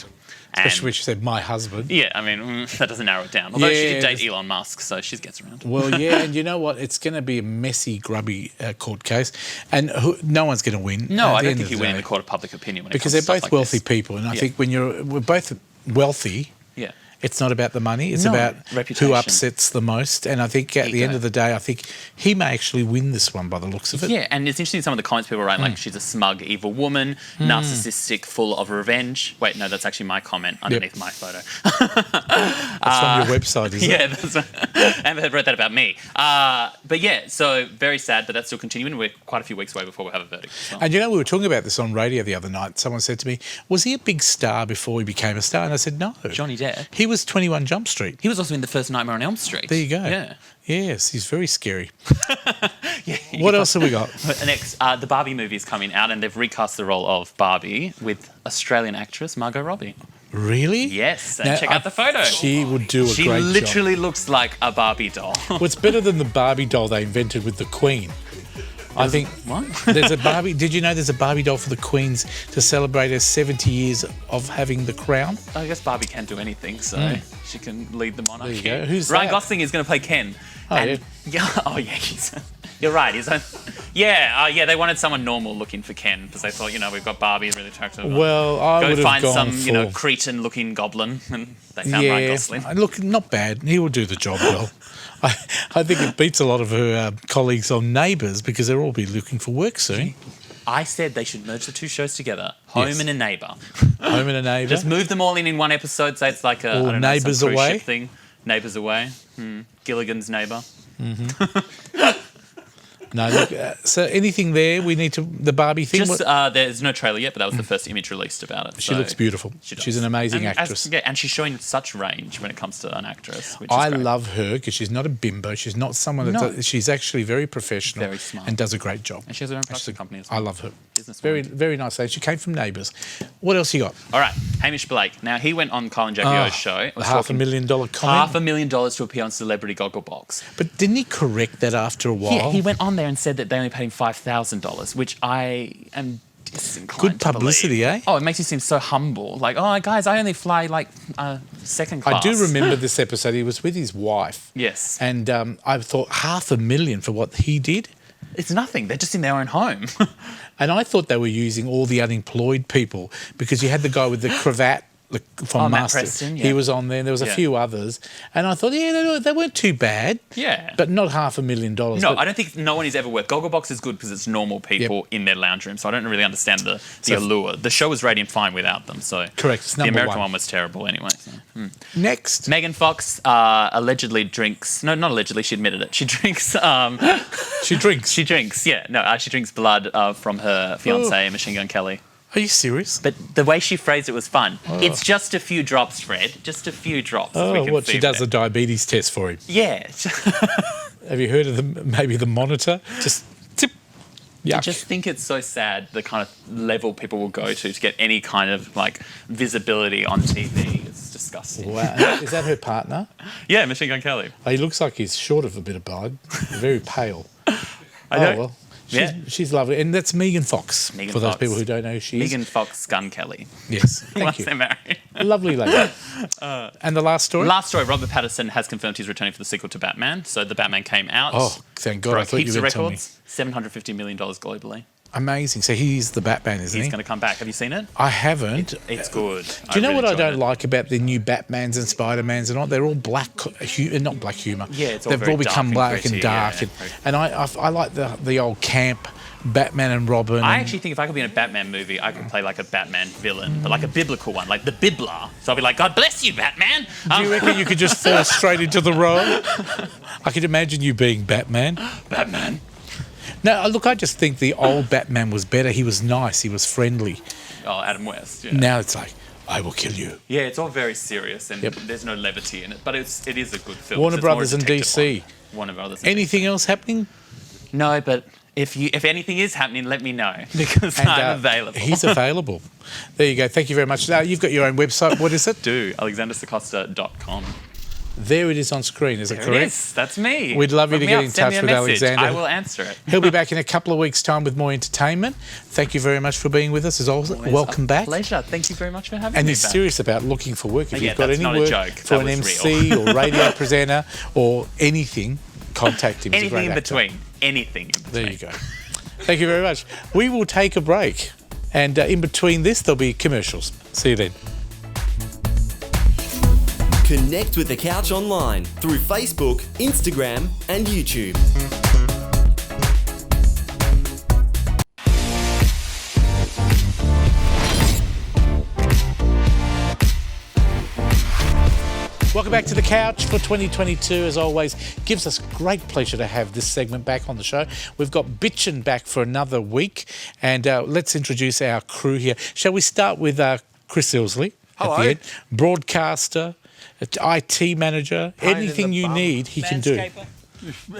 Especially And- when she said, my husband. Yeah, I mean, that doesn't narrow it down. Although she did Yes. date Elon Musk, so she gets around. Well, yeah, and you know what? It's going to be a messy, grubby court case, and no one's going to win. No, at I the don't end think of you the win in day. the court of public opinion when it Because comes they're to both stuff like wealthy this. people, and I Yeah. think when we're both wealthy, Yeah. it's not about the money. It's No, about reputation. who upsets the most. And I think at the end Ego. of the day, I think he may actually win this one by the looks of it. Yeah, and it's interesting some of the comments people write, like she's a smug, evil woman, narcissistic, full of revenge. Wait, no, that's actually my comment underneath my photo. That's from your website, is it? Yeah, that's Amber Heard wrote that about me. But yeah, so very sad, but that's still continuing. We're quite a few weeks away before we have a verdict. So. And you know, we were talking about this on radio the other night. Someone said to me, was he a big star before he became a star? And I said, no. Johnny Depp. He was 21 Jump Street. He was also in the first Nightmare on Elm Street. There you go. Yeah. Yes, he's very scary. Yeah. What else have we got? Next, the Barbie movie is coming out, and they've recast the role of Barbie with Australian actress Margot Robbie. Really? Yes, and Now, check out the photo. She would do a She great job. literally looks like a Barbie doll. What's better than the Barbie doll they invented with the Queen? I think What? there's a Barbie. Did you know there's a Barbie doll for the Queen's to celebrate her 70 years of having the crown? I guess Barbie can do anything, so she can lead the monarchy. There you go. Who's Ryan that? Gosling is going to play Ken. Oh, and, yeah. Oh, yeah. You're right. Yeah, they wanted someone normal looking for Ken because they thought, we've got Barbie really attractive. Well, I Go would have find gone some, for Cretan-looking goblin, and they found Ryan Gosling. Look, not bad. He will do the job well. I think it beats a lot of her colleagues on Neighbours because they'll all be looking for work soon. I said they should merge the two shows together, Home Yes. and a Neighbour. Home and a Neighbour. Just move them all in one episode. Say it's like a Or I don't know, Neighbours some cruise Away. ship thing. Neighbours Away. Gilligan's Neighbour. No, look, so anything there we need to, the Barbie thing? Just there's no trailer yet, but that was the first image released about it. She looks beautiful. She does. She's an amazing actress. And she's showing such range when it comes to an actress. Which I is great. love her because she's not a bimbo. She's not someone that she's actually very professional, Very smart. and does a great job. And she has her own production company as well. I love her. Businesswoman. Very, very nice lady. She came from Neighbours. What else you got? All right, Hamish Blake. Now he went on Kyle and Jackie O's show. The $500,000 comment. $500,000 to appear on Celebrity Gogglebox. But didn't he correct that after a while? Yeah, he went on there and said that they only paid him $5,000, which I am disinclined Good to publicity, believe. eh? Oh, it makes you seem so humble. Like, oh, guys, I only fly like second class. I do remember this episode. He was with his wife. Yes. And I thought $500,000 for what he did. It's nothing. They're just in their own home. And I thought they were using all the unemployed people because you had the guy with the cravat from Matt Master. Preston, yeah. He was on there. And there was a Yeah. few others. And I thought, they weren't too bad. Yeah. But not $500,000. No, but I don't think no one is ever worth. Gogglebox is good because it's normal people in their lounge room, so I don't really understand the allure. The show was rating fine without them, so Correct, it's the number American one. one was terrible anyway. So. Next. Megan Fox allegedly drinks. No, not allegedly. She admitted it. She drinks. She drinks. She drinks. Yeah, no, she drinks blood from her fiance, Machine Gun Kelly. Are you serious? But the way she phrased it was fun. It's just a few drops, Fred. Just a few drops. as we Oh, can what? see She does there. a diabetes test for him. Yeah. Have you heard of maybe the monitor? Just tip. I Yuck. just think it's so sad the kind of level people will go to get any kind of like visibility on TV. It's disgusting. Wow. Is that her partner? Yeah, Machine Gun Kelly. Oh, he looks like he's short of a bit of blood. Very pale. I know. Well. Yeah. She's lovely. And that's Megan Fox, Megan for those Fox. people who don't know who she is. Megan Fox Gun Kelly. Yes. Thank Once you. they're married. Lovely lady. And the last story? Last story, Robert Pattinson has confirmed he's returning for the sequel to Batman. So the Batman came out. Oh, thank God. I Broke thought you heaps were of going to tell me. records. $750 million globally. Amazing. So he's the Batman, isn't He's he? going to come back. Have you seen it? I haven't. It's good. Do you know what I don't like about the new Batmans and Spider-Mans and all? They're all black, not black humour. Yeah, it's all They've very all become dark and black gritty, and dark. yeah. And I like the old camp Batman and Robin. I and- actually think if I could be in a Batman movie, I could play like a Batman villain, but like a biblical one, like the Bibler. So I'll be like, God bless you, Batman. Do you reckon you could just fall straight into the role? I could imagine you being Batman. Batman. No, look, I just think the old Batman was better. He was nice. He was friendly. Oh, Adam West. Yeah. Now it's like, I will kill you. Yeah, it's all very serious and Yep. there's no levity in it, but it is a good film. Warner It's more a Brothers and detective DC. one. Warner Brothers. And Anything else happening? DC. No, but if anything is happening, let me know because And, I'm available. He's available. There you go. Thank you very much. Now, you've got your own website. What is it? alexandersacosta.com. There it is on screen. Is it There correct? it is. That's me. We'd love you Look to me get up, in send touch me a with message. Alexander. I will answer it. He'll be back in a couple of weeks' time with more entertainment. Thank you very much for being with us. As always, Always welcome a back. Pleasure. Thank you very much for having And me. he's back. serious about looking for work. If Yeah, you've got that's any not a work joke. for That an was MC or radio presenter or anything, contact him. He's a Anything great in actor. between. Anything in between. There you go. Thank you very much. We will take a break. And in between this, there'll be commercials. See you then. Connect with The Couch online through Facebook, Instagram, and YouTube. Welcome back to The Couch for 2022. As always, gives us great pleasure to have this segment back on the show. We've got Bitchin' back for another week. And let's introduce our crew here. Shall we start with Chris Ilsley? Hello. At the end. Broadcaster, IT manager, anything you need, he can do.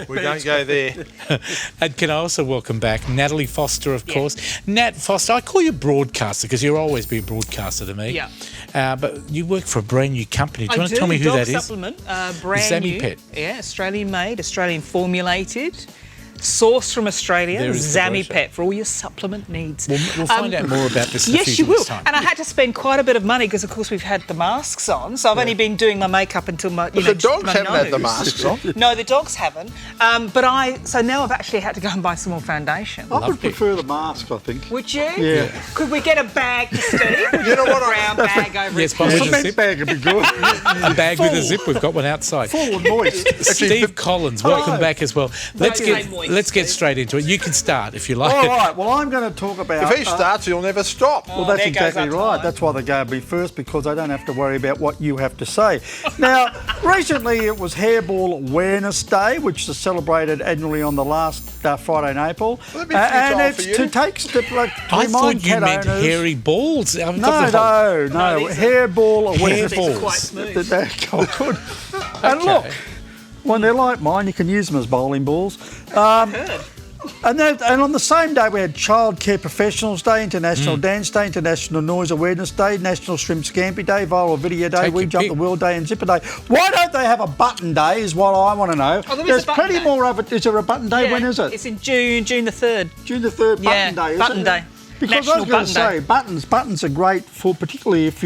We don't go there. And can I also welcome back Natalie Foster, of course. Nat Foster, I call you broadcaster because you'll always be a broadcaster to me. Yeah. But you work for a brand new company. Do you I want to tell me who Dog that is? Supplement, brand Zami new. Pet. Yeah, Australian made, Australian formulated, sourced from Australia. There is the Zami brochure. Pet for all your supplement needs. We'll find out more about this in a Yes, few you will. weeks' time. And I had to spend quite a bit of money because, of course, we've had the masks on. So I've only been doing my makeup until my. But the dogs my haven't had the nose. masks on. No, the dogs haven't. So now I've actually had to go and buy some more foundation. I would prefer the mask, I think. Would you? Yeah. Could we get a bag to Steve? You know what? Brown bag over Yes, his but head. with a zip. bag would be good. A bag with a zip. We've got one outside. Full and moist. Steve Collins, welcome back as well. Let's say get moist. let's get straight into it. You can start if you like. All right, well, I'm going to talk about... If he starts, he'll never stop. Well, that's there goes exactly our right. time. That's why they go be first, because they don't have to worry about what you have to say. Now, recently it was Hairball Awareness Day, which is celebrated annually on the last Friday in April. Will there be a few and time it's for you? to take to I remind thought you cat meant owners... hairy balls. I've No, got the whole- no. these are- Hairball Awareness Day. Hairballs. Quite smooth. They're good. And look, when they're like mine, you can use them as bowling balls. And on the same day, we had Childcare Professionals Day, International Dance Day, International Noise Awareness Day, National Shrimp Scampi Day, Viral Video Day, Take We your Jump pick. the World Day, and Zipper Day. Why don't they have a Button Day? Is what I want to know. Oh, there is There's a button plenty day. more of it. Is there a Button Day? Yeah, When is it? It's in June the 3rd. June the 3rd, Button Day. Is Button it? Day. Because National I was going to Button say, buttons are great for, particularly if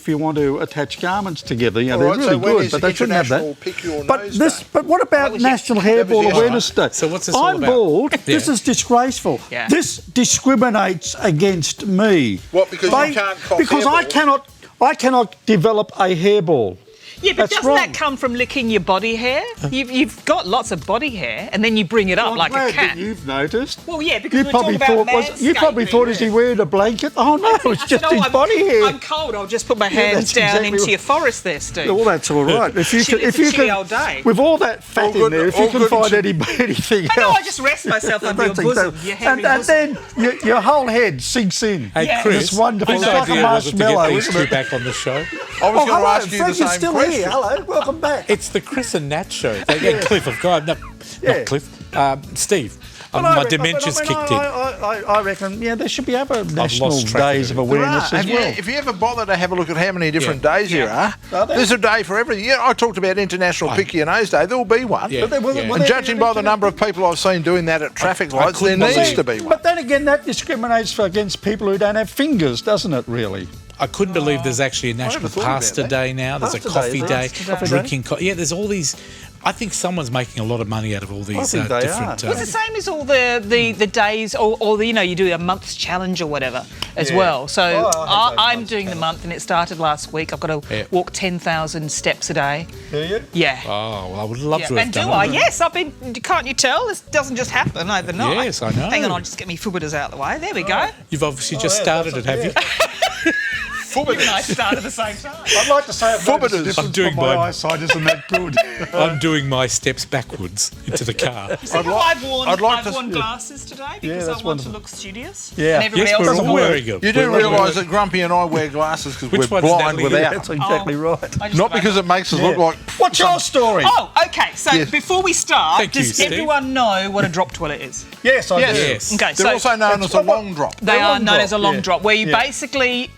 you want to attach garments together. You know, All they're right, really so when good, is but they shouldn't have International that. Pick Your But Nose Day? but what about National Hairball yesterday. Awareness Day? So what's this all I'm about? bald. This Yeah. is disgraceful. Yeah. This discriminates against me. What, because you can't cough Because hairballs? I cannot develop a hairball. Yeah, but That's doesn't wrong. that come from licking your body hair? You've got lots of body hair, and then you bring it up I'm like glad a cat. that you've noticed. Well, yeah, because we're talking about you probably manscaping, thought, is he wearing a blanket? Oh no, it's I said, just "Oh, his I'm- body hair. I'm cold. I'll just put my hands that's down exactly into what- your forest there, Steve. Well, that's all right. If you Chilly- can, it's a chilly old day. with all that fat good- in there, if all you can good find and- anything I know, else, I just rest myself under your That's bosom, exactly- your hairy and bosom. then your whole head sinks in. Hey, Yeah. Chris, It's wonderful. whose It's like a idea was it to get marshmallow, these isn't two it? back on the show? I was Oh, going to hello, ask you Frank, the you're same still question. here. Hello, welcome back. It's the Chris and Nat show. Yeah, Cliff, of God, no, Yeah. not Cliff. Steve, But my I reckon- dementia's but kicked in. I reckon, yeah, there should be other national lost track of days of it. awareness There are. as well. If you ever bother to have a look at how many different days there are, Are there? there's a day for everything. Yeah, I talked about International Pick Your Nose Day. There will be one. Yeah. But there wasn't- Yeah. well, And there- judging by the number of people I've seen doing that at traffic lights, there couldn't needs believe- to be one. But then again, that discriminates against people who don't have fingers, doesn't it, really? I couldn't believe there's actually a National thought about Pasta that. Day now. There's a Pasta Day, coffee is day, there? Coffee day? drinking coffee. Yeah, there's all these. I think someone's making a lot of money out of all these think they different. are. It's the same as all the days, or the, you do a month's challenge or whatever as well. So Oh, I hate those I'm months doing the month, and it started last week. I've got to Yeah. walk 10,000 steps a day. Do you? Yeah. Oh, well, I would love Yeah. to have And do done I? it. Yes, I've been. Can't you tell? This doesn't just happen overnight. Yes, I know. Hang on, I'll just get me footers out of the way. There we go. You've obviously just yeah, started it, that's have you? You and I started at the same time. I'd like to say I've noticed a I'm difference, doing but my mine. eyesight isn't that good. I'm doing my steps backwards into the car. See how I've worn, I'd like I've to- worn glasses today because that's I want to wonderful. look studious. Yeah. And everybody Yes, else we're is all not. wearing them. You do We're all realise wearing that Grumpy and I wear glasses because Which we're one's blind Natalie without That's them. exactly right. I just Not about- because it makes us look like... What's your story? Oh, okay. So Yes. before we start, Thank you, does Steve. everyone know what a drop toilet is? Yes, I do. Yes. Okay, They're also known as a long drop. They are known as a long yeah. drop, where you Yeah. basically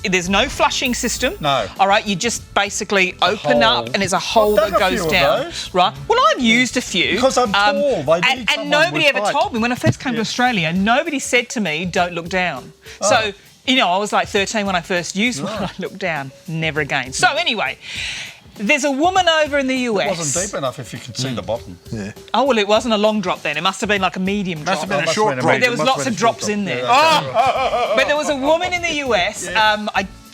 there's no flushing system. No. All right, you just basically open up hole. and there's a hole I've that done a goes few of down. those. Right. Well, I've used a few Because I'm tall, they need and someone nobody with ever height. told me when I first came to Australia. Nobody said to me, "Don't look down." So. You know, I was like 13 when I first used one. I looked down, never again. So anyway, there's a woman over in the US. It wasn't deep enough if you could see the bottom. Yeah. Oh, well, it wasn't a long drop then. It must have been like a medium drop. Must have been a short drop. There was lots of drops in there. But there was a woman in the US,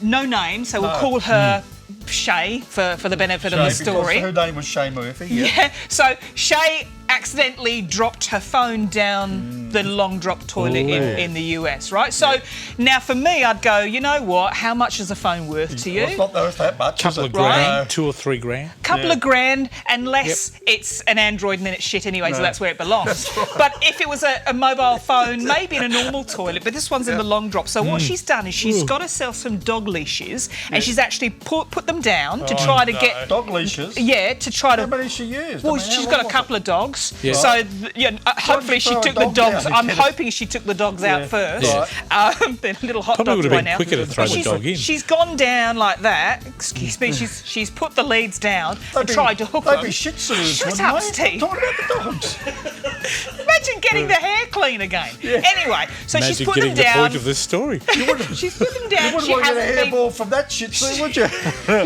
no name, so we'll call her Shay for the benefit of the story. Her name was Shay Murphy. Yeah. So Shay accidentally dropped her phone down the long drop toilet in the US, right? So now for me, I'd go, you know what? How much is a phone worth to you? Well, it's not worth that much. Couple is of it? grand, 2 or 3 grand. Couple of grand, unless it's an Android and then it's shit anyway, so that's where it belongs. But if it was a mobile phone, maybe in a normal toilet, but this one's in the long drop. So what she's done is she's got herself some dog leashes and she's actually put them down to try to get... Dog leashes. Yeah, to try to... How many she used? Well, I mean, how she's long got a was couple of dogs. Yeah. So, hopefully she throw a took the dog dogs. down? I'm hoping she took the dogs out first. They're little hot Probably dogs would have by been now. quicker to throw But the she's, dog in. She's gone down like that. Excuse me. She's put the leads down and They'd be- tried to hook they'd them. be Shih Tzus, Shut wouldn't up, they? Steve. I'm talking about the dogs. Imagine getting the hair clean again. Anyway, so she's Imagine put getting them the down. point of this story. She's put them You down. wouldn't She want to get a hasn't been. hairball from that Shih Tzu, would you?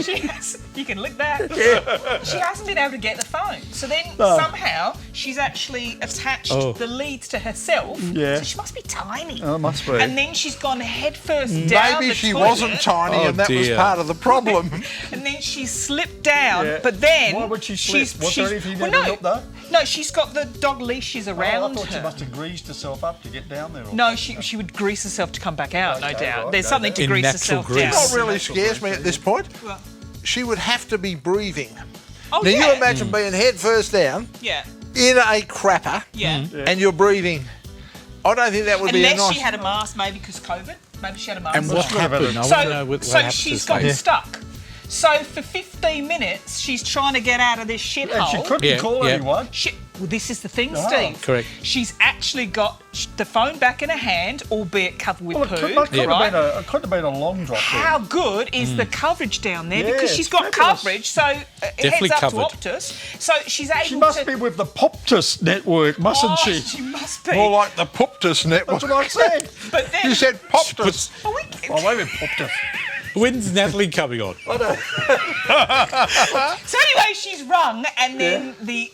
She has, You can lick that. Yeah. She hasn't been able to get the phone. So then somehow she's actually attached the leads to herself. Yeah. So she must be tiny. Oh, it must be. And then she's gone head first down Maybe the she toilet. wasn't tiny, and that was dear. part of the problem. And then she slipped down, Yeah. but then... Why would she slip? Was there anything well, that no, helped though? No, she's got the dog leashes I around thought she her. must have greased herself up to get down there. Or No, she would grease herself to come back out, no Okay, doubt. right, There's no something doubt. to In grease natural herself grease. down. What really scares me at this point? Well, She would have to be breathing. oh, Now, yeah. you imagine being head first down Yeah, in a crapper yeah. and you're breathing. I don't think that would be a Unless nice... she had a mask, maybe because COVID. Maybe she had a mask. And what happened? I want to know what so happened she's to got Steve. stuck. So for 15 minutes, she's trying to get out of this And shithole. she couldn't call anyone. Well, this is the thing, No. Steve. Correct. She's actually got the phone back in her hand, albeit covered with Well, it poo. could right? have been a long drop there. How good is the coverage down there? Yeah, Because it's she's got fabulous. coverage, so Definitely heads up covered. to Optus. So she's able She must to... be with the Poptus network, mustn't Oh, she? she must be. More like the Poptus network. That's what I said. But then... You said Poptus. Oh, Oh, wait a minute, Poptus. When's Natalie coming on? So anyway, she's rung, and then the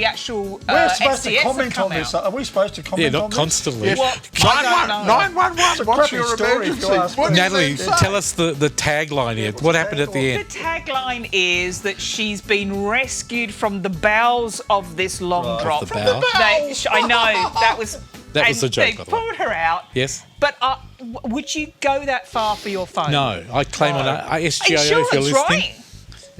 actual We're supposed to SDS have comment come on this. out. Are we supposed to comment Yeah, on not this? constantly. Yes. Well, I don't know. 911, what's crappy your story, if you emergency? ask What me. do you Natalie, then say? tell us the tagline here. What happened at the The end? tagline is that she's been rescued from the bowels of this long drop. the bowels? I know that was. That was and the joke, They by the way. pulled her out. Yes? But would you go that far for your phone? No, I claim on SGIO if you're Insurance, listening. right?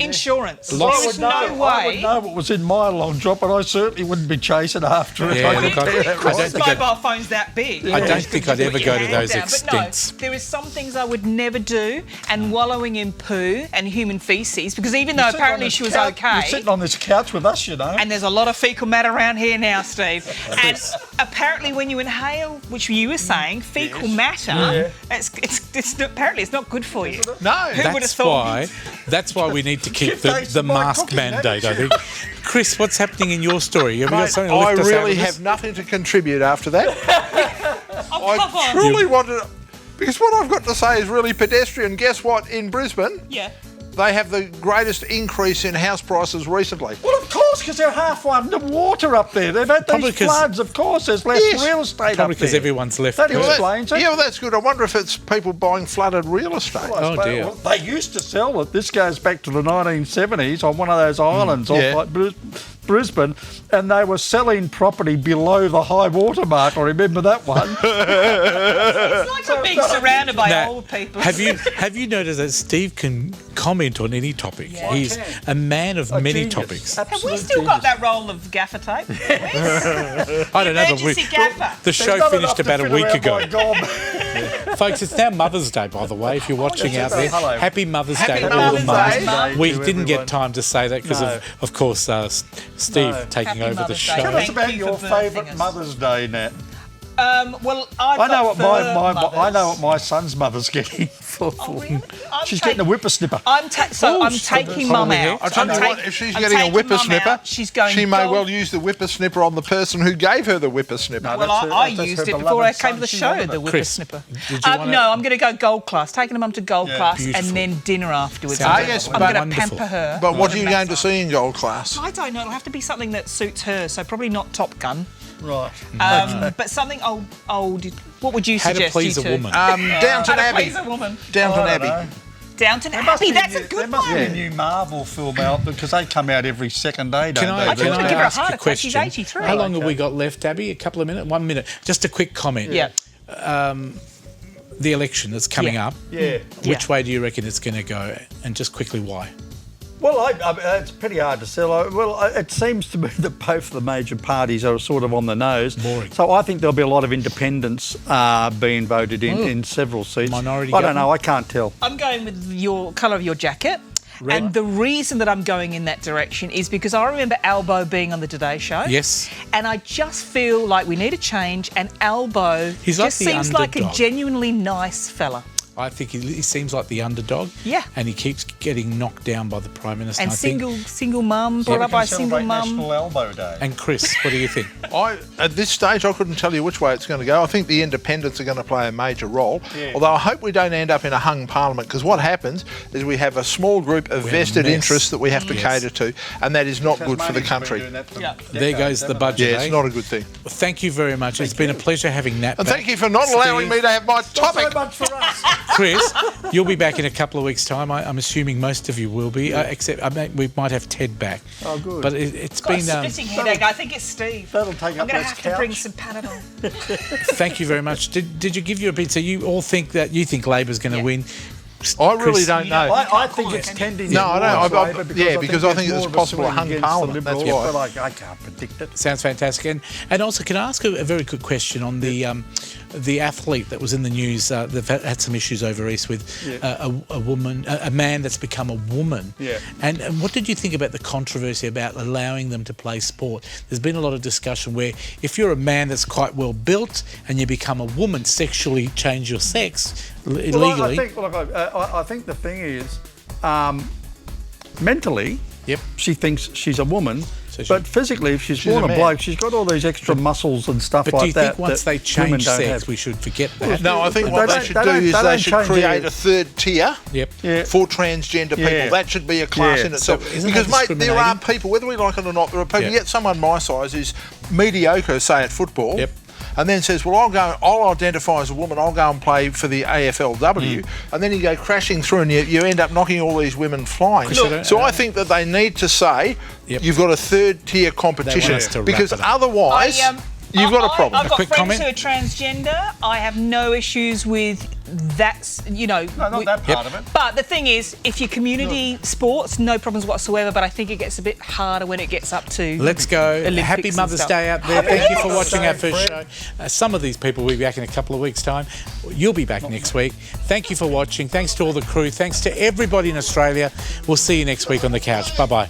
Insurance. Lots- There is no I would way. know what was in my long drop, but I certainly wouldn't be chasing after it. Yeah, I can look, tell you that I right. don't think I'd- Mobile phone's that big. I don't think I'd ever Put go your to hand those down. extents. But no, there is some things I would never do, and wallowing in poo and human feces, because even though Sitting on apparently this she was couch- okay, You're sitting on this couch with us, you know. and there's a lot of fecal matter around here now, Steve. And apparently, when you inhale, which you were saying, fecal matter, apparently it's not good for you. No. Who would have That's thought? that's why we need to keep Thanks the for my mask cooking, mandate, I haven't think. Chris, what's happening in your story? Have you got Mate, something to I lift us out really of this? have nothing to contribute after that. Oh, come I on. truly wanted... Because what I've got to say is really pedestrian. Guess what? In Brisbane, Yeah. they have the greatest increase in house prices recently. Well, of course, because they're halfway underwater up there. They've had Probably these 'cause- floods, of course. There's less Yes. real estate Probably up there. because everyone's left. That Perth. explains it. Yeah, well, that's good. I wonder if it's people buying flooded real estate. Well, I Oh, suppose- dear. well, they used to sell it. This goes back to the 1970s on one of those islands off Yeah. like Brisbane, and they were selling property below the high water mark. I remember that one. It's like being surrounded by Now, old people. have you noticed that Steve can comment on any topic? Yeah. He's I a man of many Genius. topics. Have we Absolute still got genius. that roll of gaffer tape? I don't know, but Emergency gaffer. the There's show not finished enough to about a fit week around ago. my gob. Folks, it's now Mother's Day, by the way, if you're watching out there. Hello. Happy Mother's Happy Day to all Mother's the mums. Day. Day We to didn't get everyone. time to say that because, No. of course, Steve No. taking Happy over the Mother's Day. show. Tell us Thank about you your for birthing favourite us. Mother's Day, Nat. Well, I've I know got what fur mothers. I know what my son's mother's getting for. Oh, really? I'm She's getting a whippersnipper. I'm taking Mum out. I tell you what, if she's getting a whippersnipper, she's going. she may gold. well use the whippersnipper on the person who gave her the whippersnipper. No, Well, That's her- I that's used her it before I beloved came to the son. She show, wanted the it. Chris, whippersnipper. did you wanna- No, I'm going to go gold class. Taking her mum to gold Yeah, class beautiful. and then dinner afterwards. Sounds I'm yes, going but- to wonderful. pamper her. But what are with you a going to massage. see in gold class? I don't know. It'll have to be something that suits her. So probably not Top Gun, Right. but something old. What would you How to suggest? please you a two? woman. Downton How to Abbey. please a woman. Downton I don't Abbey. know. Downton There must Abbey. be That's a there good must one. be a new Marvel film out because they come out every second day, don't Can they? I, I can don't want I to give her a ask heart a attack. She's question? 83. How long have Okay. we got left, Abby? A couple of minutes? 1 minute? Just a quick comment. Yeah. The election that's coming Yeah. up, Yeah. which way do you reckon it's going to go? And just quickly, why? Well, it's pretty hard to sell. It seems to me that both the major parties are sort of on the nose. Boring. So I think there'll be a lot of independents being voted in several seats. Minority I don't know. government? I can't tell. I'm going with your colour of your jacket. Red. And the reason that I'm going in that direction is because I remember Albo being on the Today Show. Yes. And I just feel like we need a change, and Albo He's like just the seems like a underdog. genuinely nice fella. I think he seems like the underdog. Yeah. And he keeps getting knocked down by the Prime Minister. And I think. single mum, brought up by a single mum. National Elbow Day. And Chris, what do you think? At this stage, I couldn't tell you which way it's going to go. I think the independents are going to play a major role. Yeah. Although I hope we don't end up in a hung parliament, because what happens is we have a small group of vested interests that we have to cater to, and that is not good for the country. There goes the budget. Yeah, it's not a good thing. Thank you very much. It's been a pleasure having Nat And back. thank you for not allowing me to have my topic. So much for us. Chris, you'll be back in a couple of weeks' time. I'm assuming most of you will be, except we might have Ted back. Oh, good. But it's Got been. a splitting headache. I think it's Steve. That'll take I'm up going to less have to bring couch. some Panadol. Thank you very much. Did you give your opinion? So you all think that Labor's going to win? I really Chris, don't know. I think it's tending. No, I don't. towards Labor Because I think there's it's more of a possible a swing hung against parliament, the that's Liberals, why. But I can't predict it. Sounds fantastic. And also, can I ask a very quick question on the athlete that was in the news? They've had some issues over East with a woman, a man that's become a woman. Yeah. And what did you think about the controversy about allowing them to play sport? There's been a lot of discussion where if you're a man that's quite well built and you become a woman, sexually change your sex legally. I think the thing is, mentally, Yep. she thinks she's a woman. So But physically, if she's born a a man. bloke, she's got all these extra muscles and stuff But like do you that. think once that they women change don't sex, have. we should forget that? No, I think They what they don't- should they do don't- is they they don't should change create their- a third tier Yep. Yeah. for transgender people. Yeah. That should be a class Yeah. in itself. So isn't Because, that mate, there are discriminating? people, whether we like it or not, there are people, Yeah. you get someone my size who's mediocre, say, at football, Yep. and then says, well, I'll identify as a woman, I'll go and play for the AFLW, and then you go crashing through and you end up knocking all these women flying. Look, So I think that they need to say, Yep. you've got a third tier competition, us to wrap because it up. otherwise you've got a problem. I've got quick friends comment? who are transgender. I have no issues with that, No, not that part of it. But the thing is, if you're community sports, no problems whatsoever. But I think it gets a bit harder when it gets up to Let's go. Olympics Happy and Mother's stuff. Day out there. Thank you for watching our Day, first Fred. show. Some of these people will be back in a couple of weeks' time. You'll be back next week. Thank you for watching. Thanks to all the crew. Thanks to everybody in Australia. We'll see you next week on The Couch. Bye-bye.